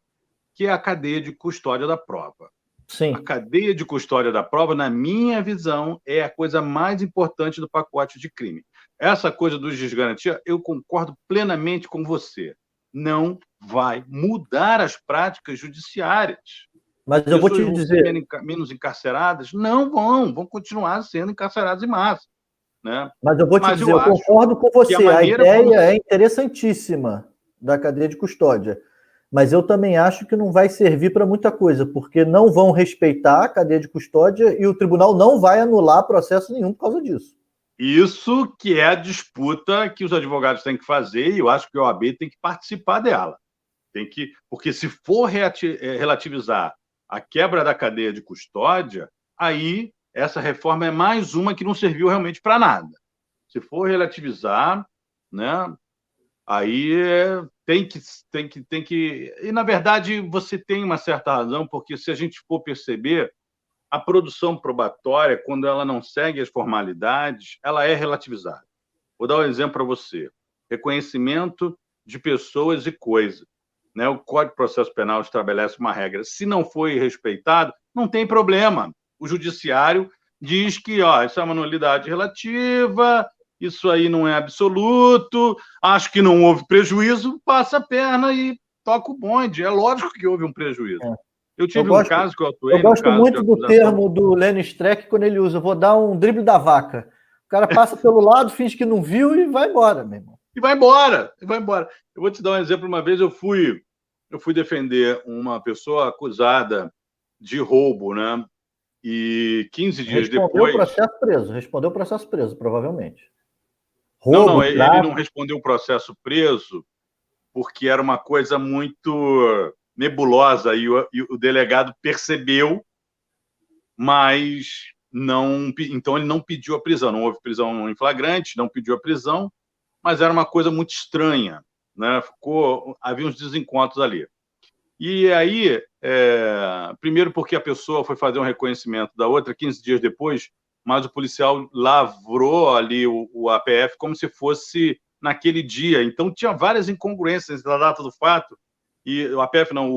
que é a cadeia de custódia da prova. A Sim. cadeia de custódia da prova, na minha visão, é a coisa mais importante do pacote de crime. essa coisa do desgarantia, eu concordo plenamente com você. Não vai mudar as práticas judiciárias. Mas eu vou te dizer... menos encarceradas? Não vão continuar sendo encarceradas em massa. Né? Mas eu vou te dizer, eu concordo com você, a ideia é interessantíssima da cadeia de custódia, mas eu também acho que não vai servir para muita coisa, porque não vão respeitar a cadeia de custódia e o tribunal não vai anular processo nenhum por causa disso. Isso que é a disputa que os advogados têm que fazer, e eu acho que o OAB tem que participar dela. Porque se for relativizar a quebra da cadeia de custódia, aí essa reforma é mais uma que não serviu realmente para nada. Se for relativizar, né, aí tem que... E, na verdade, você tem uma certa razão, porque se a gente for perceber, a produção probatória, quando ela não segue as formalidades, ela é relativizada. Vou dar um exemplo para você. Reconhecimento de pessoas e coisas. Né? O Código de Processo Penal estabelece uma regra. Se não foi respeitado, não tem problema. O judiciário diz que isso é uma nulidade relativa, isso aí não é absoluto, acho que não houve prejuízo, passa a perna e toca o bonde. É lógico que houve um prejuízo. Eu tive um caso que eu atuei... Eu gosto muito do termo do Lenny Streck quando ele usa, vou dar um drible da vaca. O cara passa pelo lado, finge que não viu e vai embora, meu irmão. E vai embora. Eu vou te dar um exemplo. Uma vez eu fui defender uma pessoa acusada de roubo, né? E 15 dias depois... Respondeu o processo preso, provavelmente. Roubo, não, ele não respondeu o processo preso porque era uma coisa muito nebulosa e o delegado percebeu, mas não... Então, ele não pediu a prisão. Não houve prisão em flagrante, não pediu a prisão, mas era uma coisa muito estranha, né? Havia uns desencontros ali. E aí, primeiro porque a pessoa foi fazer um reconhecimento da outra 15 dias depois, mas o policial lavrou ali o APF como se fosse naquele dia. Então, tinha várias incongruências da data do fato, e o APF não,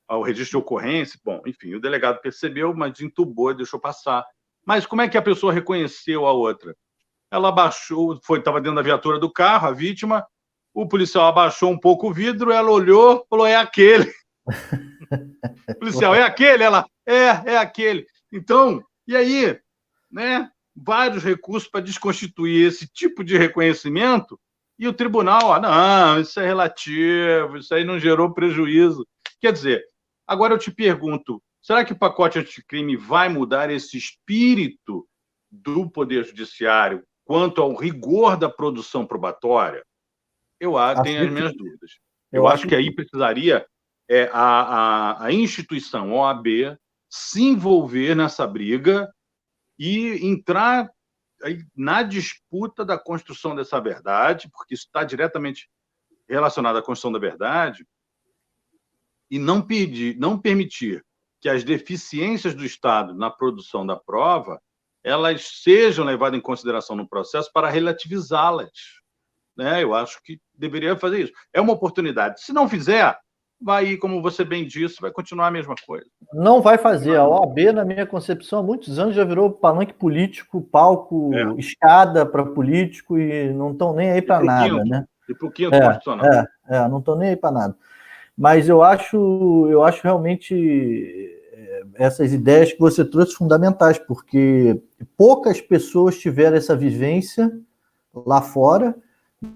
o registro de ocorrência. Bom, enfim, o delegado percebeu, mas entubou e deixou passar. Mas como é que a pessoa reconheceu a outra? Ela abaixou, estava dentro da viatura do carro, a vítima, o policial abaixou um pouco o vidro, ela olhou, falou, é aquele. O policial, é aquele? Ela, é aquele. Então, e aí, né, vários recursos para desconstituir esse tipo de reconhecimento, e o tribunal, não, isso é relativo, isso aí não gerou prejuízo. Quer dizer, agora eu te pergunto, será que o pacote anticrime vai mudar esse espírito do Poder Judiciário quanto ao rigor da produção probatória? Eu tenho as minhas dúvidas. Eu acho que aí precisaria a instituição OAB se envolver nessa briga e entrar na disputa da construção dessa verdade, porque isso está diretamente relacionado à construção da verdade, e não permitir que as deficiências do Estado na produção da prova elas sejam levadas em consideração no processo para relativizá-las. Né? Eu acho que deveria fazer isso. É uma oportunidade. Se não fizer, vai, como você bem disse, vai continuar a mesma coisa. Não vai fazer. A OAB, na minha concepção, há muitos anos já virou palanque político, palco, escada para político e não estão nem aí para nada. Né? E para o quinto constitucional. Não estão nem aí para nada. Mas eu acho realmente essas ideias que você trouxe fundamentais, porque poucas pessoas tiveram essa vivência lá fora,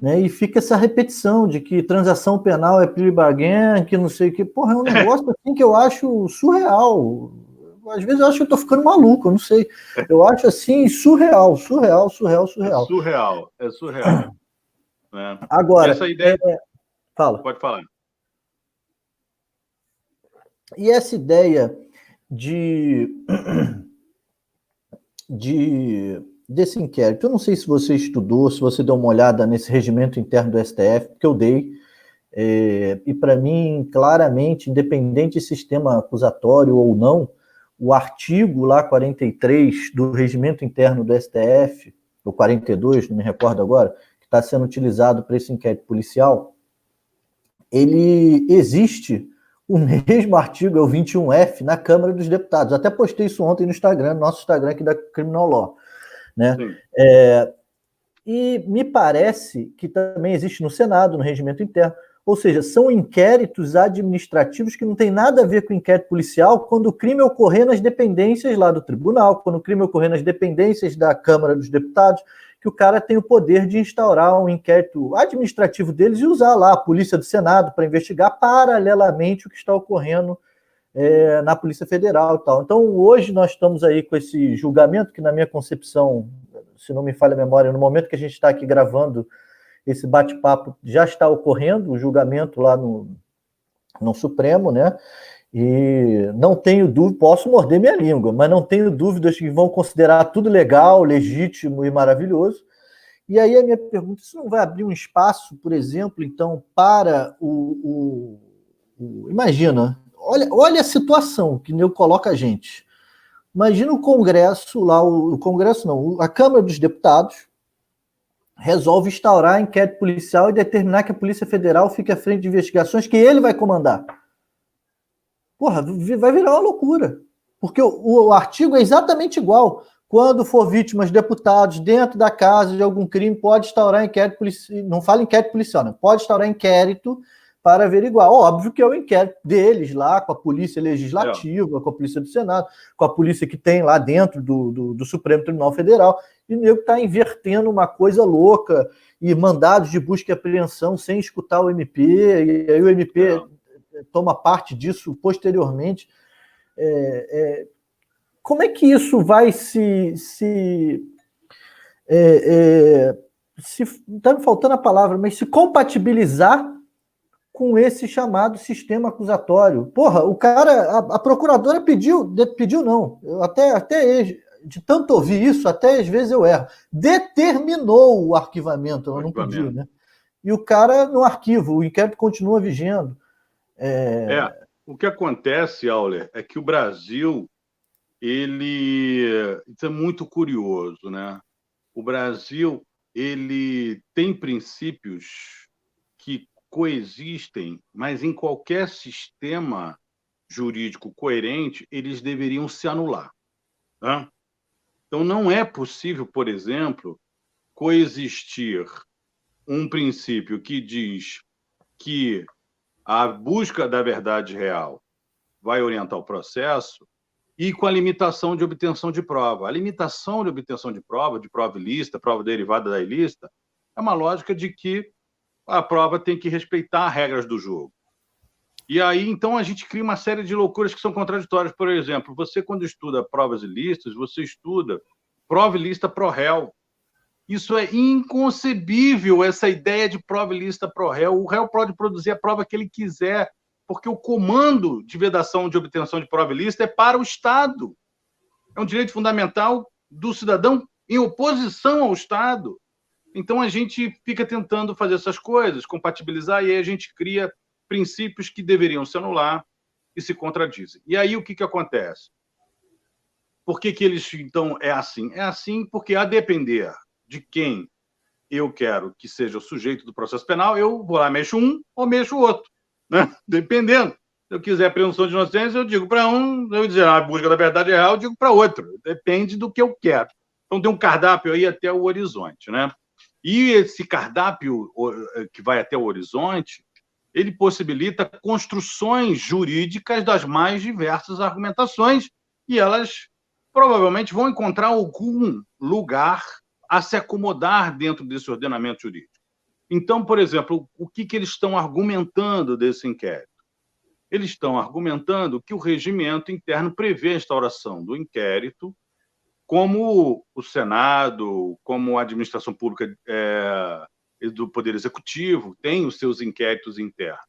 né, e fica essa repetição de que transação penal é plea bargain, que não sei o que. Porra, é um negócio assim que eu acho surreal. Às vezes eu acho que eu tô ficando maluco, eu não sei. Eu acho assim surreal. É surreal. Agora, essa ideia... Fala. Pode falar. E essa ideia desse inquérito, eu não sei se você estudou, se você deu uma olhada nesse regimento interno do STF, porque eu dei, e para mim, claramente, independente de sistema acusatório ou não, o artigo lá 43 do regimento interno do STF, o 42, não me recordo agora, que está sendo utilizado para esse inquérito policial, ele existe... O mesmo artigo é o 21F na Câmara dos Deputados. Até postei isso ontem no Instagram, no nosso Instagram aqui da Criminal Law. Né? E me parece que também existe no Senado, no regimento interno, ou seja, são inquéritos administrativos que não tem nada a ver com inquérito policial quando o crime ocorrer nas dependências lá do tribunal, quando o crime ocorrer nas dependências da Câmara dos Deputados, que o cara tem o poder de instaurar um inquérito administrativo deles e usar lá a Polícia do Senado para investigar paralelamente o que está ocorrendo na Polícia Federal e tal. Então, hoje nós estamos aí com esse julgamento que, na minha concepção, se não me falha a memória, no momento que a gente está aqui gravando esse bate-papo, já está ocorrendo o julgamento lá no Supremo, né? E não tenho dúvida, posso morder minha língua, mas não tenho dúvidas que vão considerar tudo legal, legítimo e maravilhoso. E aí a minha pergunta, isso não vai abrir um espaço, por exemplo, então, para imagina, olha a situação que eu coloco a gente. Imagina o Congresso, lá, o Congresso não, a Câmara dos Deputados resolve instaurar inquérito policial e determinar que a Polícia Federal fique à frente de investigações que ele vai comandar. Porra, vai virar uma loucura. Porque o artigo é exatamente igual. Quando for vítimas, deputados dentro da casa de algum crime, pode instaurar inquérito policial. Não fala inquérito policial, não. Pode instaurar inquérito para averiguar. Óbvio que é o inquérito deles lá, com a Polícia Legislativa, com a Polícia do Senado, com a polícia que tem lá dentro do Supremo Tribunal Federal. E o nego está invertendo uma coisa louca e mandados de busca e apreensão sem escutar o MP, e aí o MP toma parte disso posteriormente. Como é que isso vai se está me faltando a palavra, mas se compatibilizar com esse chamado sistema acusatório? Porra, o cara, a procuradora pediu não, eu até de tanto ouvir isso, até às vezes eu erro, determinou o arquivamento, ela não pediu, né? E o cara no arquivo, o inquérito continua vigendo. O que acontece, Auler, é que o Brasil, isso é muito curioso, né? O Brasil, ele tem princípios que coexistem, mas em qualquer sistema jurídico coerente, eles deveriam se anular, né? Então, não é possível, por exemplo, coexistir um princípio que diz que a busca da verdade real vai orientar o processo e com a limitação de obtenção de prova. A limitação de obtenção de prova ilícita, prova derivada da ilícita, é uma lógica de que a prova tem que respeitar as regras do jogo. E aí, então, a gente cria uma série de loucuras que são contraditórias. Por exemplo, você, quando estuda provas ilícitas, você estuda prova ilícita pro réu. Isso é inconcebível, essa ideia de prova ilícita pro réu. O réu pode produzir a prova que ele quiser, porque o comando de vedação de obtenção de prova ilícita é para o Estado. É um direito fundamental do cidadão em oposição ao Estado. Então, a gente fica tentando fazer essas coisas, compatibilizar, e aí a gente cria princípios que deveriam se anular e se contradizem. E aí, o que acontece? Por que eles, então, é assim? É assim porque, a depender de quem eu quero que seja o sujeito do processo penal, eu vou lá, mexo um ou mexo o outro, né? Dependendo. Se eu quiser presunção de inocência, eu digo para um, eu dizer a busca da verdade real, eu digo para outro. Depende do que eu quero. Então, tem um cardápio aí até o horizonte, né? E esse cardápio que vai até o horizonte, ele possibilita construções jurídicas das mais diversas argumentações, e elas provavelmente vão encontrar algum lugar a se acomodar dentro desse ordenamento jurídico. Então, por exemplo, o que eles estão argumentando desse inquérito? Eles estão argumentando que o regimento interno prevê a instauração do inquérito, como o Senado, como a administração pública do Poder Executivo tem os seus inquéritos internos.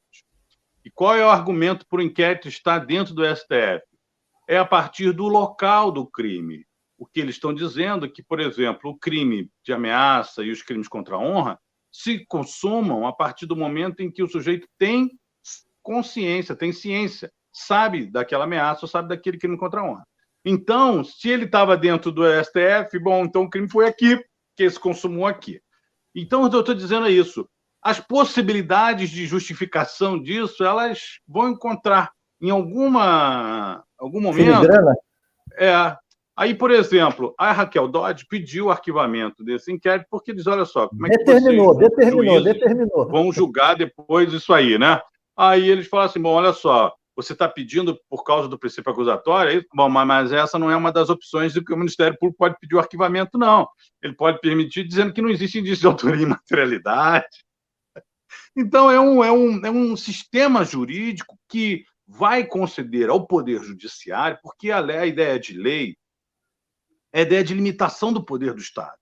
E qual é o argumento para o inquérito estar dentro do STF? É a partir do local do crime. O que eles estão dizendo é que, por exemplo, o crime de ameaça e os crimes contra a honra se consumam a partir do momento em que o sujeito tem consciência, tem ciência, sabe daquela ameaça ou sabe daquele crime contra a honra. Então, se ele estava dentro do STF, bom, então o crime foi aqui, que se consumou aqui. Então, eu estou dizendo isso. As possibilidades de justificação disso, elas vão encontrar em algum momento Aí, por exemplo, a Raquel Dodge pediu o arquivamento desse inquérito porque diz, olha só, como é que Determinou, vocês, determinou, juízes, determinou. vão julgar depois isso aí, né? Aí eles falam assim, bom, olha só, você está pedindo por causa do princípio acusatório, aí, bom, mas essa não é uma das opções de que o Ministério Público pode pedir o arquivamento, não. Ele pode permitir dizendo que não existe indício de autoria e materialidade. Então, é um sistema jurídico que vai conceder ao Poder Judiciário, porque a ideia de lei é a ideia de limitação do poder do Estado.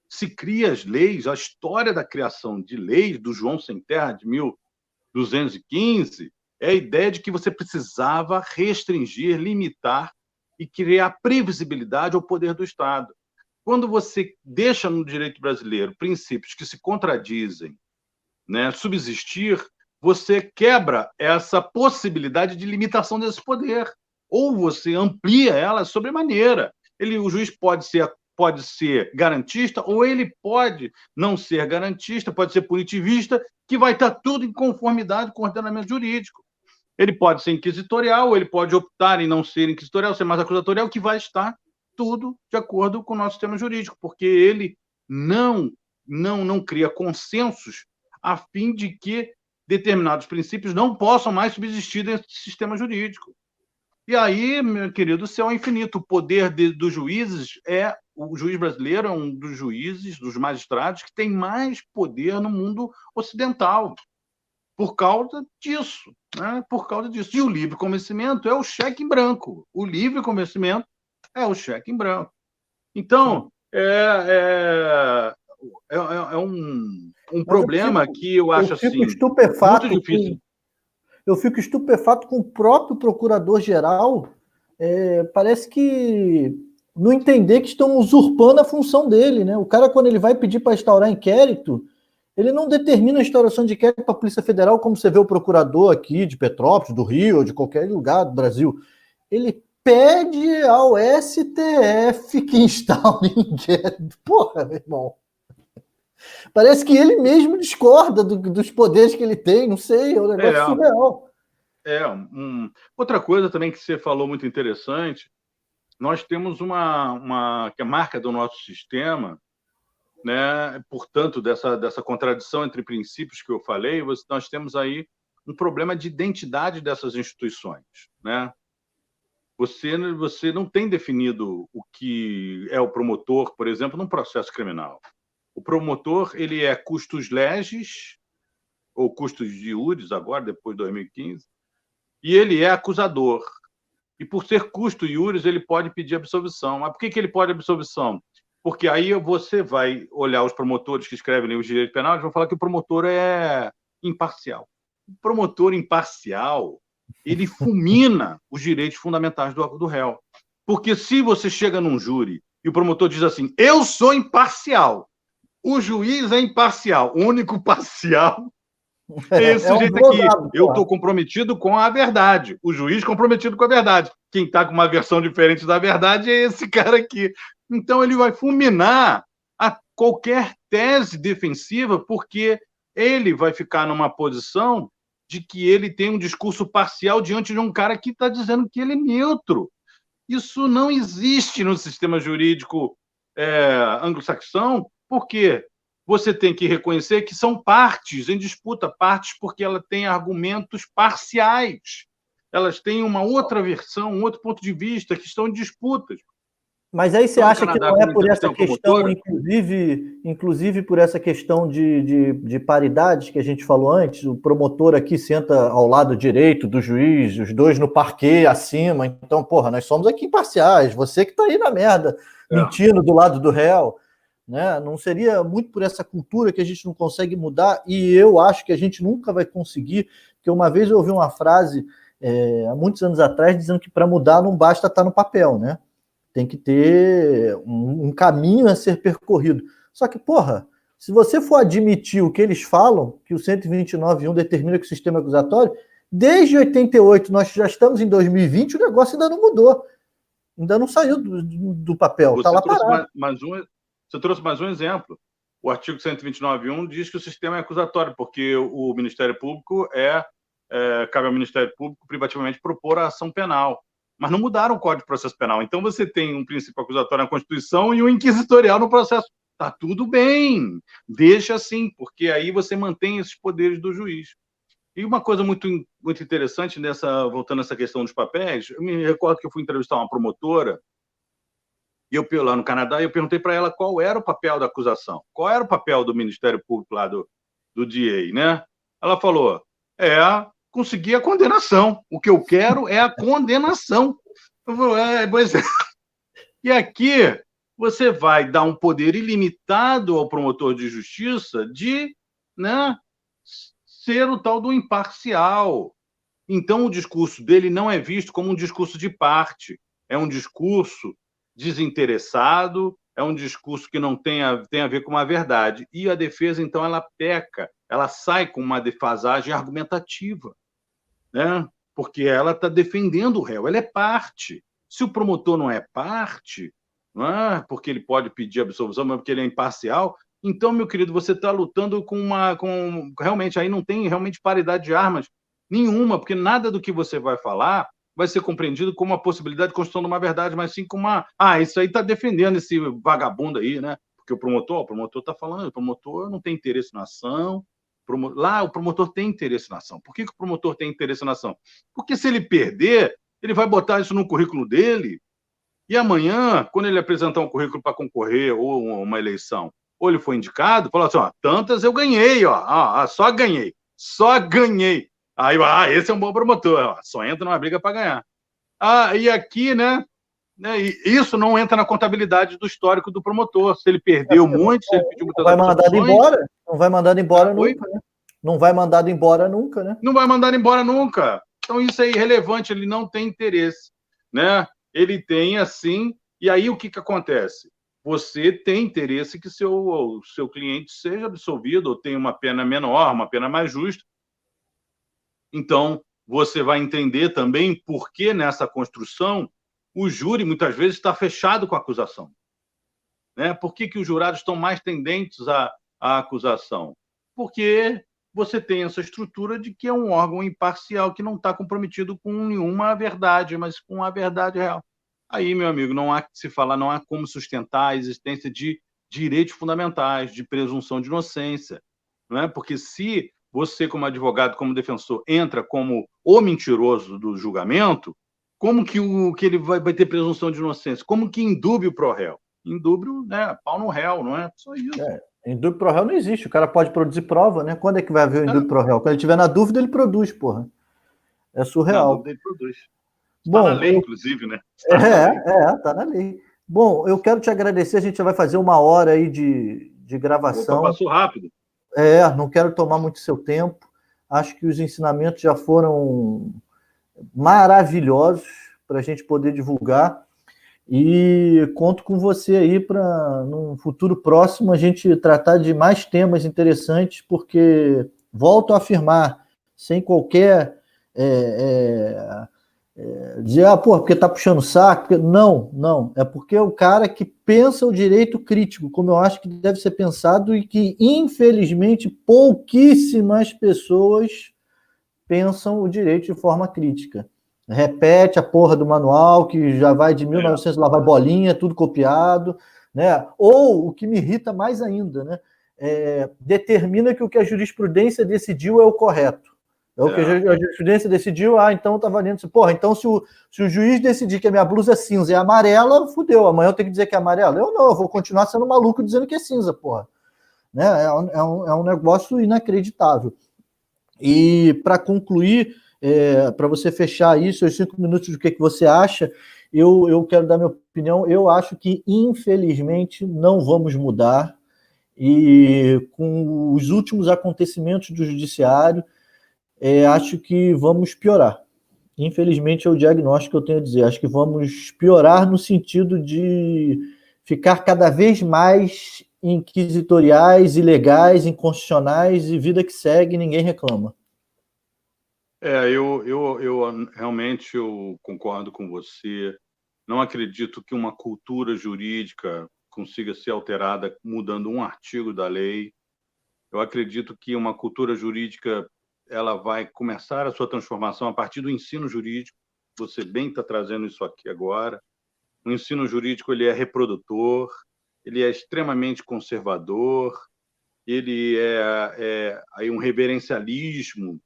Se cria as leis, a história da criação de leis do João Sem Terra de 1215 é a ideia de que você precisava restringir, limitar e criar previsibilidade ao poder do Estado. Quando você deixa no direito brasileiro princípios que se contradizem, né, subsistir, você quebra essa possibilidade de limitação desse poder, ou você amplia ela sobremaneira. O juiz pode ser garantista, ou ele pode não ser garantista, pode ser punitivista, que vai estar tudo em conformidade com o ordenamento jurídico. Ele pode ser inquisitorial, ou ele pode optar em não ser inquisitorial, ser mais acusatorial, que vai estar tudo de acordo com o nosso sistema jurídico, porque ele não cria consensos a fim de que determinados princípios não possam mais subsistir nesse sistema jurídico. E aí, meu querido, o céu é infinito. O poder dos juízes o juiz brasileiro é um dos juízes, dos magistrados, que tem mais poder no mundo ocidental, por causa disso, né? Por causa disso. E o livre convencimento é o cheque em branco. O livre convencimento é o cheque em branco. Então, é um problema que eu acho assim, muito difícil. Eu fico estupefato com o próprio procurador-geral. Parece que não entender que estão usurpando a função dele, né? O cara, quando ele vai pedir para instaurar inquérito, ele não determina a instauração de inquérito para a Polícia Federal, como você vê o procurador aqui de Petrópolis, do Rio, ou de qualquer lugar do Brasil. Ele pede ao STF que instaure inquérito. Porra, meu irmão. Parece que ele mesmo discorda dos poderes que ele tem, não sei, é um negócio surreal. Outra coisa também que você falou muito interessante, nós temos uma que é marca do nosso sistema, né? Portanto, dessa contradição entre princípios que eu falei, nós temos aí um problema de identidade dessas instituições, né? Você não tem definido o que é o promotor, por exemplo, num processo criminal. O promotor, ele é custos legis, ou custos de iuris, agora, depois de 2015, e ele é acusador. E por ser custo iuris, ele pode pedir absolvição. Mas por que ele pode absolvição? Porque aí você vai olhar os promotores que escrevem o direito penal, eles vão falar que o promotor é imparcial. O promotor imparcial, ele fulmina os direitos fundamentais do réu. Porque se você chega num júri e o promotor diz assim, eu sou imparcial, o juiz é imparcial, o único parcial é esse sujeito aqui. Eu estou comprometido com a verdade, o juiz comprometido com a verdade. Quem está com uma versão diferente da verdade é esse cara aqui. Então, ele vai fulminar a qualquer tese defensiva, porque ele vai ficar numa posição de que ele tem um discurso parcial diante de um cara que está dizendo que ele é neutro. Isso não existe no sistema jurídico anglo-saxão, porque você tem que reconhecer que são partes em disputa, partes porque ela tem argumentos parciais. Elas têm uma outra versão, um outro ponto de vista, que estão em disputas. Mas aí você acha que não é por essa questão, inclusive por essa questão de paridade que a gente falou antes, o promotor aqui senta ao lado direito do juiz, os dois no parquê acima, então, porra, nós somos aqui imparciais, você que tá aí na merda, mentindo do lado do réu, né? Não seria muito por essa cultura que a gente não consegue mudar, e eu acho que a gente nunca vai conseguir, porque uma vez eu ouvi uma frase, há muitos anos atrás, dizendo que para mudar não basta estar no papel, né? Tem que ter um caminho a ser percorrido. Só que, porra, se você for admitir o que eles falam, que o 129.1 determina que o sistema é acusatório, desde 88, nós já estamos em 2020, o negócio ainda não mudou. Ainda não saiu do papel. Está lá parado. Você trouxe mais um exemplo. O artigo 129.1 diz que o sistema é acusatório, porque o Ministério Público cabe ao Ministério Público privativamente propor a ação penal. mas não mudaram o Código de Processo Penal. Então, você tem um princípio acusatório na Constituição e um inquisitorial no processo. Está tudo bem, deixa assim, porque aí você mantém esses poderes do juiz. E uma coisa muito, muito interessante, voltando a essa questão dos papéis, eu me recordo que eu fui entrevistar uma promotora, e eu lá no Canadá, e eu perguntei para ela qual era o papel da acusação, qual era o papel do Ministério Público lá do DA, né? Ela falou, conseguir a condenação. O que eu quero é a condenação. Eu falei, pois é. E aqui você vai dar um poder ilimitado ao promotor de justiça de, né, ser o tal do imparcial. Então, o discurso dele não é visto como um discurso de parte, é um discurso desinteressado, é um discurso que não tem a ver com uma verdade. E a defesa, então, ela peca, ela sai com uma defasagem argumentativa, né? Porque ela está defendendo o réu, ela é parte. Se o promotor não é parte, não é porque ele pode pedir absolvição, mas porque ele é imparcial, então, meu querido, você está lutando realmente, aí não tem realmente paridade de armas nenhuma, porque nada do que você vai falar vai ser compreendido como uma possibilidade de construção de uma verdade, mas sim como isso aí está defendendo esse vagabundo aí, né? Porque o promotor está falando, o promotor não tem interesse na ação, lá o promotor tem interesse na ação. Por que o promotor tem interesse na ação? Porque se ele perder, ele vai botar isso no currículo dele, e amanhã, quando ele apresentar um currículo para concorrer ou uma eleição, ou ele foi indicado, fala assim, tantas eu ganhei, só ganhei. Aí, esse é um bom promotor, só entra numa briga para ganhar. E aqui, né, isso não entra na contabilidade do histórico do promotor. Se ele perdeu muito, se ele pediu muitas absolvições... Não vai mandado embora nunca, né? Não vai mandado embora nunca, né? Não vai mandar embora nunca. Então, isso é irrelevante, ele não tem interesse, né? Ele tem, assim... E aí, o que acontece? Você tem interesse que seu cliente seja absolvido ou tenha uma pena menor, uma pena mais justa. Então, você vai entender também por que, nessa construção, o júri, muitas vezes, está fechado com a acusação. Né? Por que os jurados estão mais tendentes à acusação? Porque você tem essa estrutura de que é um órgão imparcial que não está comprometido com nenhuma verdade, mas com a verdade real. Aí, meu amigo, não há que se falar, não há como sustentar a existência de direitos fundamentais, de presunção de inocência. Não é? Porque se você, como advogado, como defensor, entra como o mentiroso do julgamento, como que ele vai ter presunção de inocência? Como que indúbio pro réu? Indúbio, né? Pau no réu, não é? Só isso. Indúbio pro réu não existe. O cara pode produzir prova, né? Quando é que vai haver o indúbio pro réu? Quando ele tiver na dúvida, ele produz, porra. É surreal. Na dúvida, ele produz. Está na lei, inclusive, né? Tá na lei. Bom, eu quero te agradecer. A gente já vai fazer 1 hora aí de gravação. Opa, passou rápido. Não quero tomar muito seu tempo. Acho que os ensinamentos já foram maravilhosos para a gente poder divulgar. E conto com você aí para, num futuro próximo, a gente tratar de mais temas interessantes, porque, volto a afirmar, sem qualquer dizer, porque tá puxando saco. Não. É porque é o cara que pensa o direito crítico, como eu acho que deve ser pensado e que, infelizmente, pouquíssimas pessoas pensam o direito de forma crítica. Repete a porra do manual, que já vai de 1900, lá vai bolinha, tudo copiado, né? Ou, o que me irrita mais ainda, né? Determina que o que a jurisprudência decidiu é o correto. É o que a jurisprudência decidiu, então tá valendo. Porra, então se o juiz decidir que a minha blusa é cinza e amarela, fudeu, amanhã eu tenho que dizer que é amarela? Eu vou continuar sendo maluco dizendo que é cinza, porra. Né? É um negócio inacreditável. E, para concluir, para você fechar isso, os 5 minutos do que você acha, eu quero dar minha opinião. Eu acho que, infelizmente, não vamos mudar, e com os últimos acontecimentos do judiciário, acho que vamos piorar. Infelizmente, é o diagnóstico que eu tenho a dizer. Acho que vamos piorar no sentido de ficar cada vez mais inquisitoriais, ilegais, inconstitucionais, e vida que segue, ninguém reclama. Eu realmente concordo com você. Não acredito que uma cultura jurídica consiga ser alterada mudando um artigo da lei. Eu acredito que uma cultura jurídica ela vai começar a sua transformação a partir do ensino jurídico. você bem está trazendo isso aqui agora. O ensino jurídico ele é reprodutor, ele é extremamente conservador, ele é aí um reverencialismo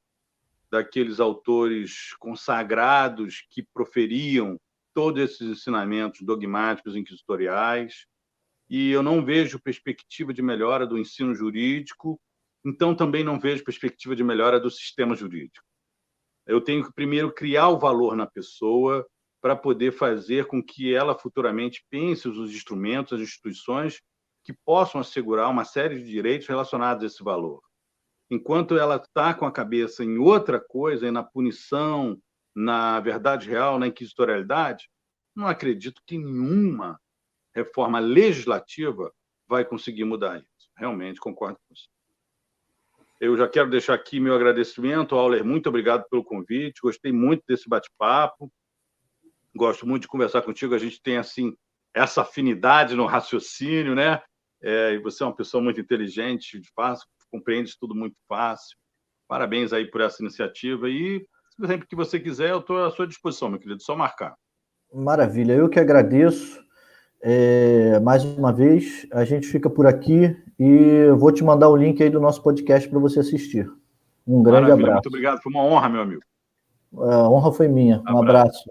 daqueles autores consagrados que proferiam todos esses ensinamentos dogmáticos inquisitoriais, e eu não vejo perspectiva de melhora do ensino jurídico, então também não vejo perspectiva de melhora do sistema jurídico. Eu tenho que primeiro criar o valor na pessoa para poder fazer com que ela futuramente pense os instrumentos, as instituições que possam assegurar uma série de direitos relacionados a esse valor. Enquanto ela está com a cabeça em outra coisa, na punição, na verdade real, na inquisitorialidade, não acredito que nenhuma reforma legislativa vai conseguir mudar isso. Realmente concordo com você. Eu já quero deixar aqui meu agradecimento, Auler, muito obrigado pelo convite, gostei muito desse bate-papo, gosto muito de conversar contigo, a gente tem assim essa afinidade no raciocínio, né? E você é uma pessoa muito inteligente, fácil, compreende tudo muito fácil. Parabéns aí por essa iniciativa e sempre que você quiser, eu estou à sua disposição, meu querido, só marcar. Maravilha, eu que agradeço. Mais uma vez, a gente fica por aqui e vou te mandar o link aí do nosso podcast para você assistir. Um grande abraço. Muito obrigado, foi uma honra, meu amigo. A honra foi minha. Um abraço.